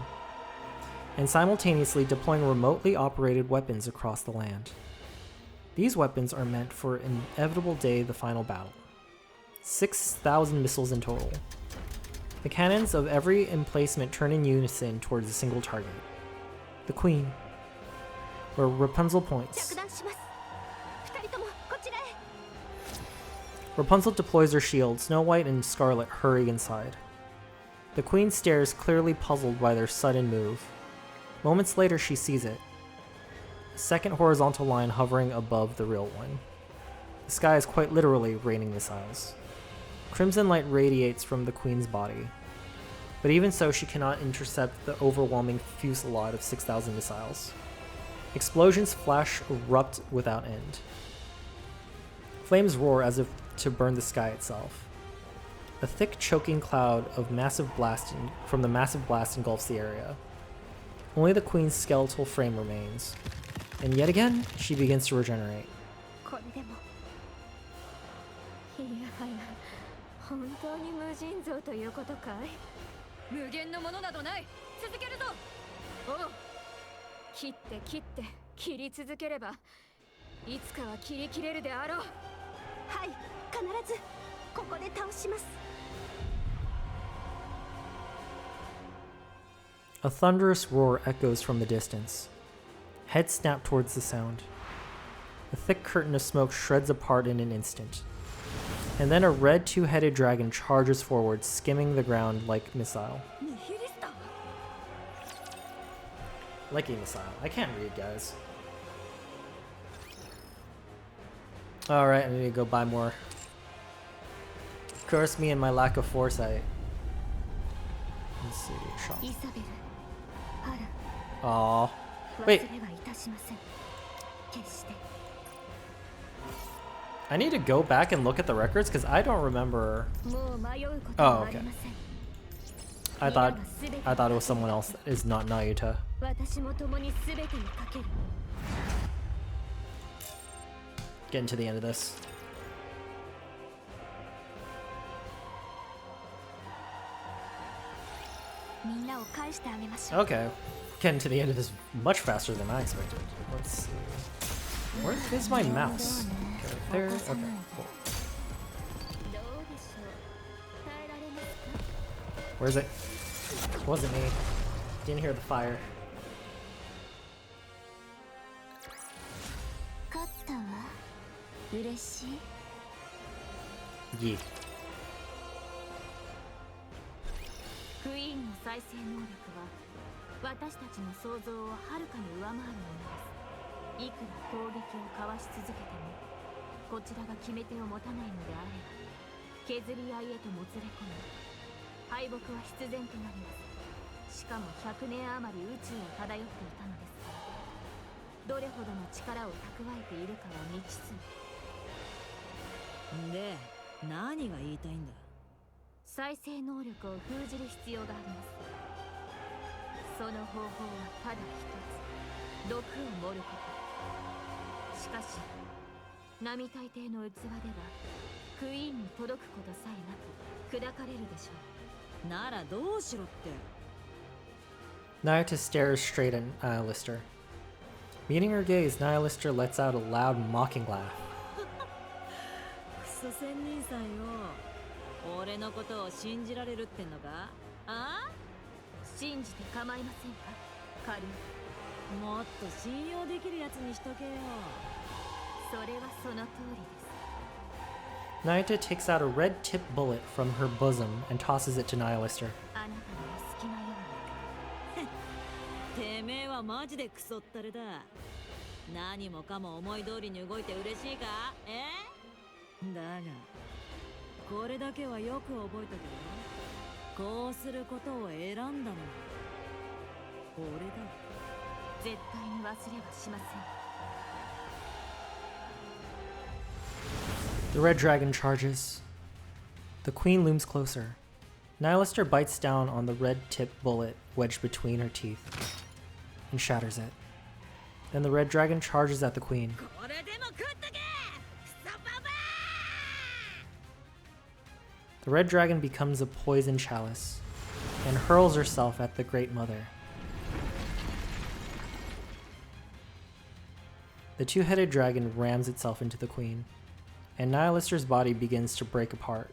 and simultaneously deploying remotely operated weapons across the land. These weapons are meant for an inevitable day, the final battle. 6,000 missiles in total. The cannons of every emplacement turn in unison towards a single target. The queen, where Rapunzel points. Rapunzel deploys her shield. Snow White and Scarlet hurry inside. The queen stares, clearly puzzled by their sudden move. Moments later, she sees it. A second horizontal line hovering above the real one. The sky is quite literally raining missiles. Crimson light radiates from the queen's body. But even so, she cannot intercept the overwhelming fusillade of 6,000 missiles. Explosions flash erupt without end. Flames roar as if to burn the sky itself. A thick, choking cloud of from the massive blast engulfs the area. Only the queen's skeletal frame remains. And yet again, she begins to regenerate. 本当に無尽蔵ということかい？無限のものなどない。続けるぞ。おう。切って切って切り続ければいつかは切り切れるであろう。はい、必ずここで倒します。A thunderous roar echoes from the distance. Heads snap towards the sound. A thick curtain of smoke shreds apart in an instant. And then a red two-headed dragon charges forward, skimming the ground like missile. Like a missile. I can't read, guys. Alright, I need to go buy more. Curse me and my lack of foresight. Let's see. Shop. Aww. Wait. I need to go back and look at the records because I don't remember. Oh, okay. I thought it was someone else that is not Nayuta. Getting to the end of this. Okay. Getting to the end of this much faster than I expected. Let's see. Where is my mouse? Okay, there. Okay, cool. Where is it? It wasn't me. Didn't hear the fire. Yeet. クイーンの再生能力は私たちの想像をはるかに上回るものです。いくら攻撃をかわし続けてもこちらが決め手を持たないのであれば削り合いへともつれ込み敗北は必然となります。しかも100年余り宇宙を漂っていたのですからどれほどの力を蓄えているかは未知数で、何が言いたいんだ。再生能力を封じる必要があります。その方法はただ一つ、毒を盛ること。しかし、並大抵の器ではクイーンに届くことさえなく砕かれるでしょう。ならどうしろって。Nayuta stares straight at Nihilister. Meeting her gaze, Nihilister lets out a loud, mocking laugh. クソ仙人さんよ。俺のことを信じられるってんのか？あ？信じて構いませんか、カルー。もっと信用できるやつにしとけよ。それはその通りです。Naita takes out a red tipped bullet from her bosom and tosses it to Nihilister. あなたの好きなように。てめえはマジでクソったれだ。何もかも思い通りに動いて嬉しいか？だがこれだけはよく覚えとけよ。こうすることを選んだのは俺だ。絶対に忘れはしません。 The red dragon charges. The queen looms closer. Nihilister bites down on the red-tipped bullet wedged between her teeth and shatters it. Then the red dragon charges at the queen. The red dragon becomes a poison chalice and hurls herself at the Great Mother. The two-headed dragon rams itself into the queen, and Nihilister's body begins to break apart.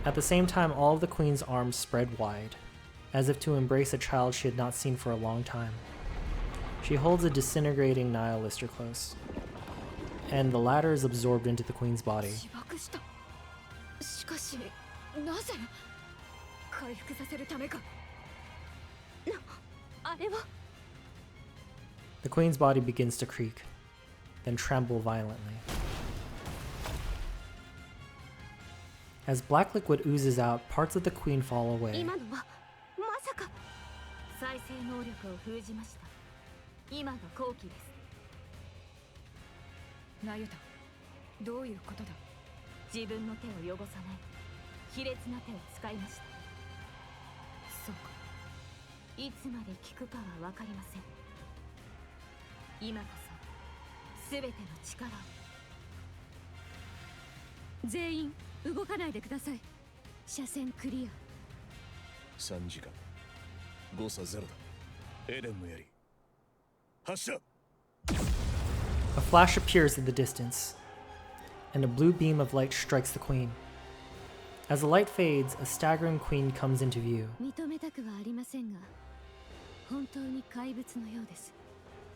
At the same time, all of the queen's arms spread wide, as if to embrace a child she had not seen for a long time. She holds a disintegrating Nihilister close, and the latter is absorbed into the queen's body. しかし、なぜ回復させるためか。あれは The queen's body begins to creak, then tremble violently. As black liquid oozes out, parts of the queen fall away. 今のはまさか再生能力を封じました。今が後期です。ナユタ、どういうことだ。自分の手を汚さない卑劣な手を使いました。そうか、いつまで効くかは分かりません。今こそ全ての力を。全員動かないでください。車線クリア。3時間誤差ゼロだ。エデンの槍発射。 A flash appears in the distance, and a blue beam of light strikes the queen. As the light fades, a staggering queen comes into view. 認めたくはありませんが、本当に怪物のようです。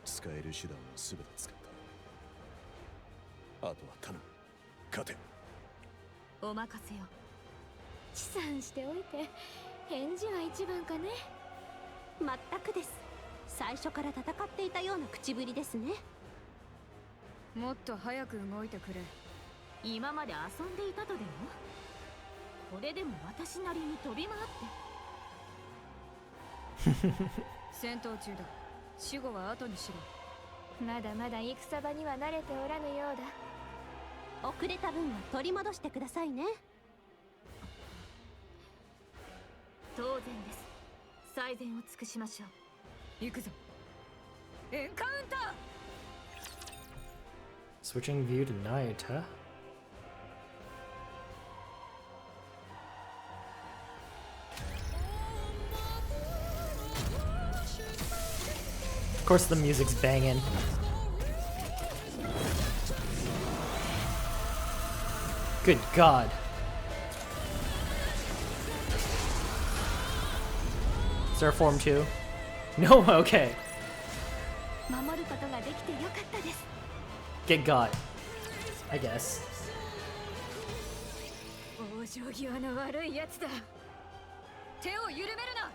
使える手段を全て使った。あとは頼む。勝て。お任せを。持参しておいて返事は一番かね。全くです。最初から戦っていたような口ぶりですね。もっと早く動いてくれ。今まで遊んでいたとでも。これでも私なりに飛び回って戦闘中だ。死後は後にしろ。まだまだ戦場には慣れておらぬようだ。遅れた分は取り戻してくださいね。当然です。最善を尽くしましょう。行くぞ。エンカウンター。 Switching view to Naita. Of course the music's banging. Good God. Is there a form 2? No? Okay. 守ることができてよかったです。Get got. I guess. 往生際の悪いやつだ。手を緩めるな。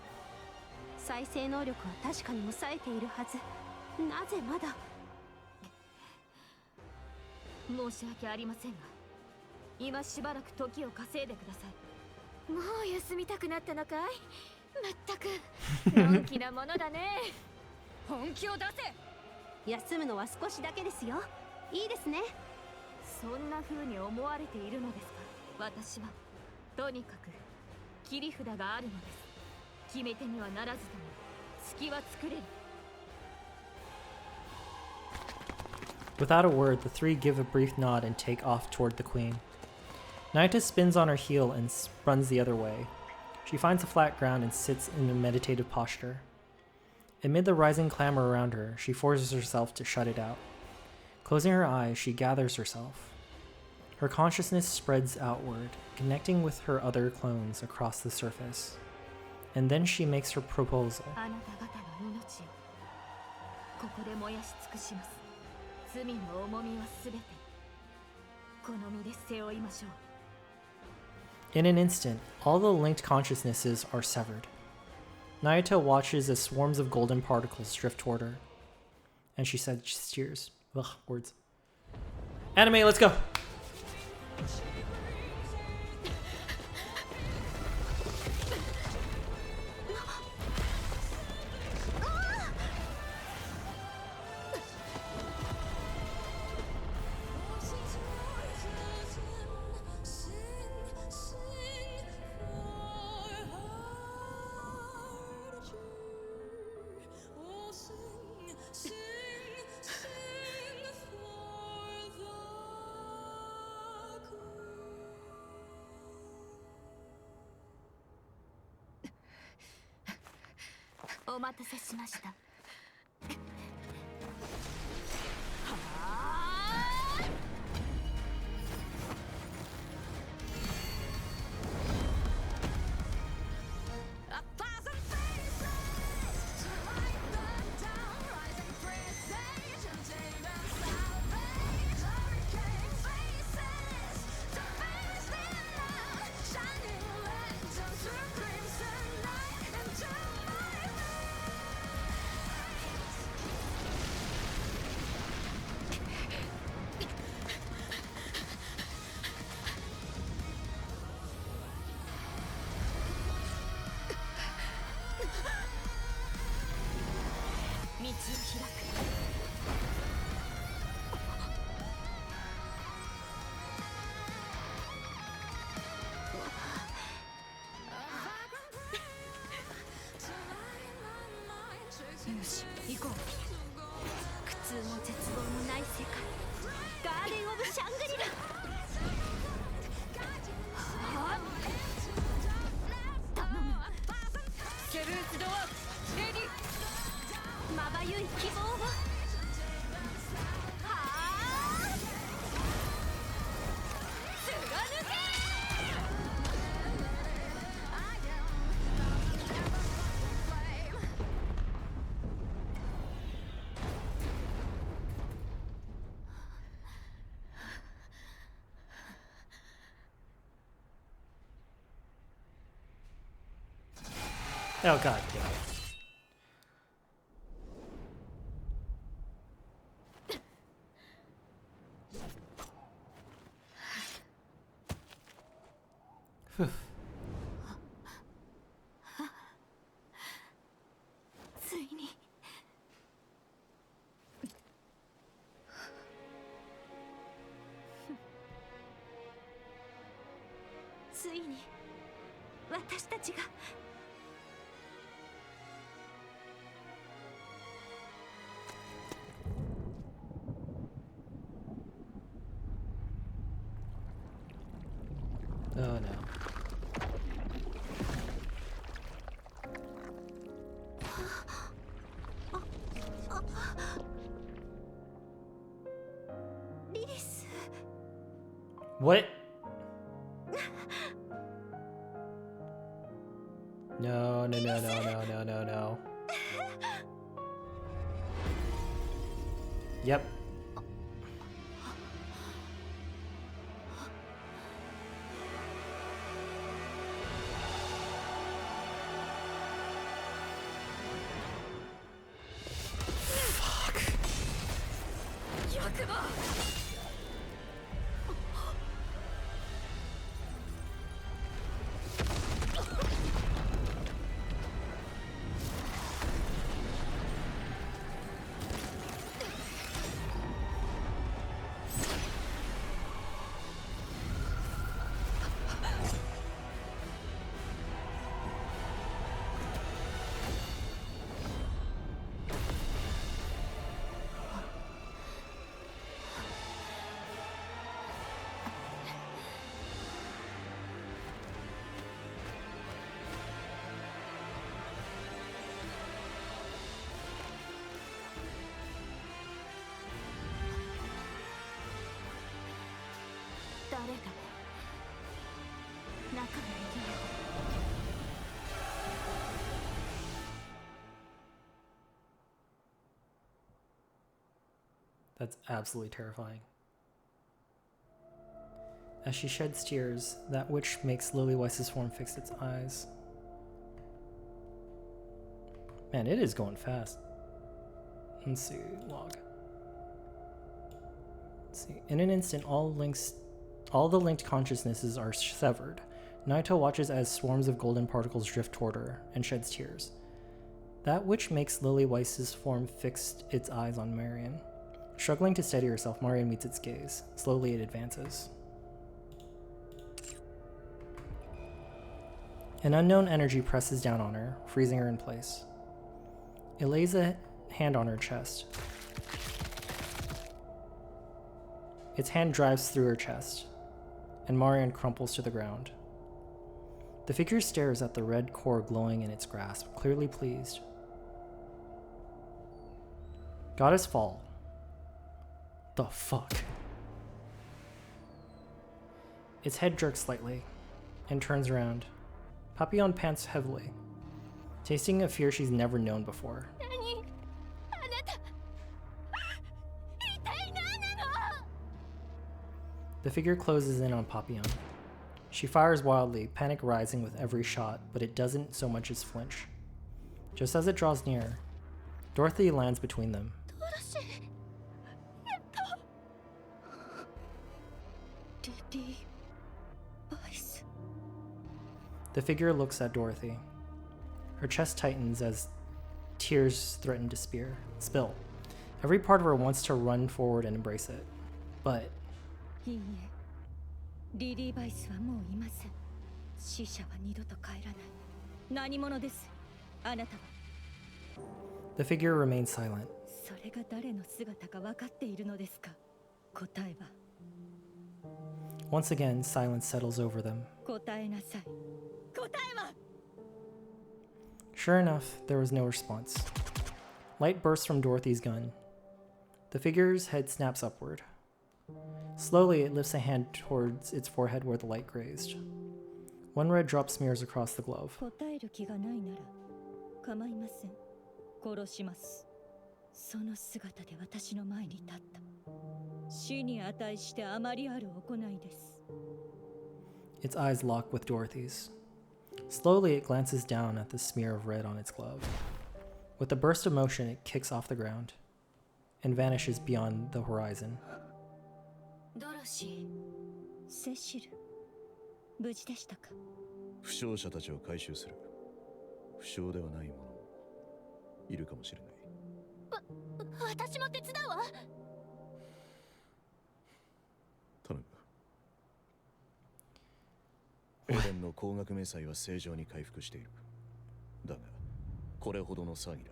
再生能力は確かに抑えているはず。なぜまだ。申し訳ありませんが、今しばらく時を稼いでください。もう休みたくなったのかい。まったくのんきなものだね。本気を出せ。休むのは少しだけですよ。いいですね。そんな風に思われているのですか。私はとにかく切り札があるのです。決め手にはならずとも隙は作れる。 Without a word, the three give a brief nod and take off toward the queen. Naita spins on her heel and runs the other way. She finds a flat ground and sits in a meditative posture. Amid the rising clamor around her, she forces herself to shut it out. Closing her eyes, she gathers herself. Her consciousness spreads outward, connecting with her other clones across the surface. And then she makes her proposal. あなた方の命をここで燃やし尽くします。罪の重みはすべてこの身で背負いましょう。 In an instant, all the linked consciousnesses are severed. Nayata watches as swarms of golden particles drift toward her. And she said, tears. Ugh, words. Anime, let's go!お待たせしました。よし、行こう。苦痛も絶望もない世界、ガーデン・オブ・シャングリラ。頼む。セブンス・ドアーズレディ。まばゆい希望を。貫け。Oh god damn it. Phew. ついに。ついに私たちが。Oh no. What? No, no, no, no, no, no, no, no. Yep.誰だ。中にいるよ。That's absolutely terrifying. As she sheds tears, that which makes Lily Weiss's form fix its eyes. Man, it is going fast. Let's see, log. Let's see. In an instant, all the linked consciousnesses are severed. Naito watches as swarms of golden particles drift toward her and sheds tears. That which makes Lily Weiss's form fixed its eyes on Marion. Struggling to steady herself, Marion meets its gaze. Slowly, it advances. An unknown energy presses down on her, freezing her in place. It lays a hand on her chest. Its hand drives through her chest, and Marion crumples to the ground. The figure stares at the red core glowing in its grasp, clearly pleased. Goddess fall. The fuck? Its head jerks slightly, and turns around. Papillon pants heavily, tasting a fear she's never known before. The figure closes in on Papillon. She fires wildly, panic rising with every shot, but it doesn't so much as flinch. Just as it draws near, Dorothy lands between them. The figure looks at Dorothy. Her chest tightens as tears threaten to spill. Every part of her wants to run forward and embrace it. But the figure remains silent. Once again, silence settles over them. Sure enough, there was no response. Light bursts from Dorothy's gun. The figure's head snaps upward. Slowly, it lifts a hand towards its forehead where the light grazed. One red drop smears across the glove. Its eyes lock with Dorothy's. Slowly, it glances down at the smear of red on its glove. With a burst of motion, it kicks off the ground and vanishes beyond the horizon.エレンの高額明細は正常に回復している。だが、これほどの騒ぎだ。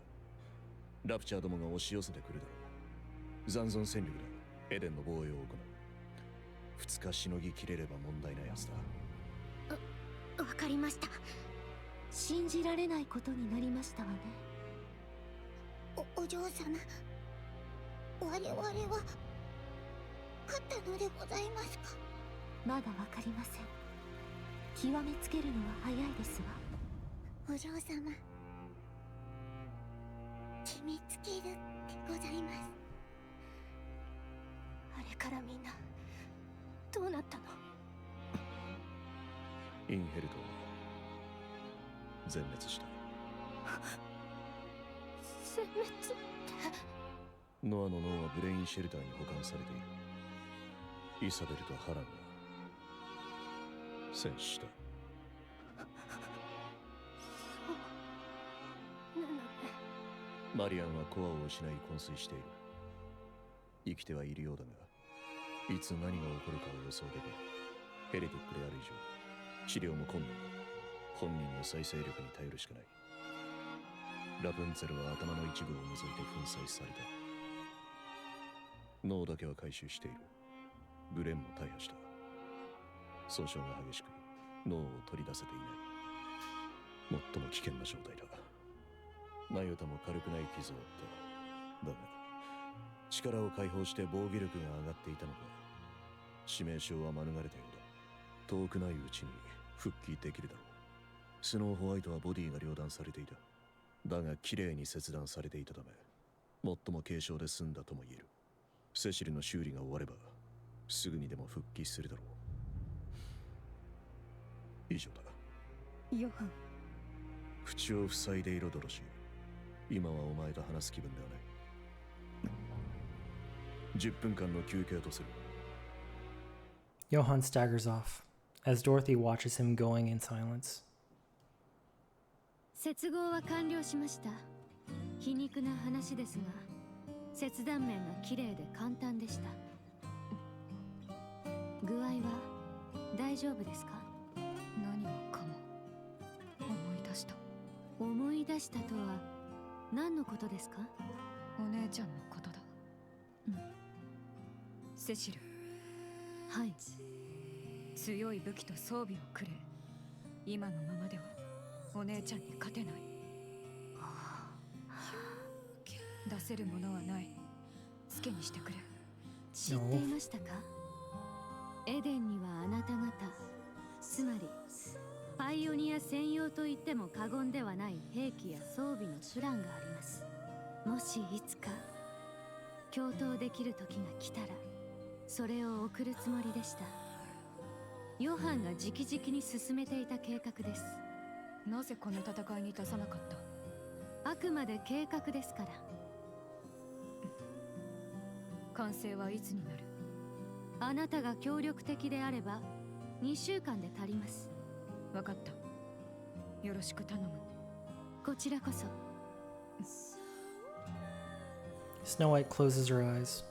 ラプチャーどもが押し寄せてくるだろう。残存戦力だ。エデンの防衛を行う。2日しのぎきれれば問題ないはずだ。わかりました。信じられないことになりましたわね。お嬢様、我々は勝ったのでございますか？まだわかりません。極めつけるのは早いですわ。お嬢様、決めつけるでございます。あれからみんなどうなったの？インヘルトは全滅した。全滅って？ノアの脳はブレインシェルターに保管されている。イサベルとハランが戦死した。そうなのね。マリアンはコアを失い昏睡している。生きてはいるようだが、いつ何が起こるかは予想できない。ヘレティックである以上、治療も困難だ。本人の再生力に頼るしかない。ラプンツェルは頭の一部を除いて粉砕された。脳だけは回収している。ブレンも大破した。損傷が激しく、脳を取り出せていない。最も危険な状態だ。ナヨタも軽くない傷を負った。だが、力を解放して防御力が上がっていたのか、致命傷は免れたようだ。遠くないうちに復帰できるだろう。スノーホワイトはボディが両断されていた。だが綺麗に切断されていたため、最も軽傷で済んだとも言える。セシルの修理が終われば、すぐにでも復帰するだろう。以上だ。ヨハン。口を塞いでいろドロシー。今はお前と話す気分ではない。10分間の休憩とする。Johann staggers off as Dorothy watches him going in silence. 接合は完了しました。皮肉な話ですが、切断面が綺麗で簡単でした。具合は大丈夫ですか？何もかも思い出した。思い出したとは何のことですか？お姉ちゃんのことだ。セシル。はい。強い武器と装備をくれ。今のままではお姉ちゃんに勝てない。出せるものはない。好きにしてくれ。知っていましたか？エデンにはあなた方、つまりパイオニア専用と言っても過言ではない兵器や装備のプランがあります。もしいつか共闘できる時が来たら、それを送るつもりでした。ヨハンが直々に進めていた計画です。なぜこの戦いに出さなかった？あくまで計画ですから。完成はいつになる？あなたが協力的であれば2週間で足ります。わかった。よろしく頼む。こちらこそ。Snow White closes her eyes,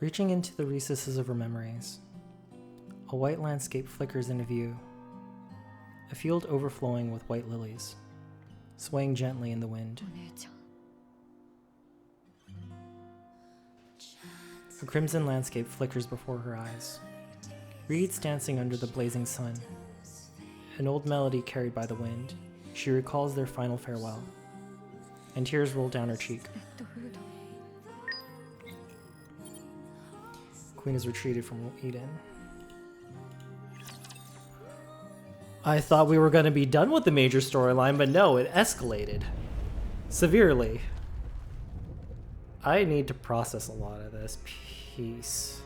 reaching into the recesses of her memories. A white landscape flickers into view, a field overflowing with white lilies, swaying gently in the wind. A crimson landscape flickers before her eyes, reeds dancing under the blazing sun. An old melody carried by the wind, she recalls their final farewell, and tears roll down her cheek. Queen has retreated from Eden. I thought we were going to be done with the major storyline, but no, it escalated severely. I need to process a lot of this piece.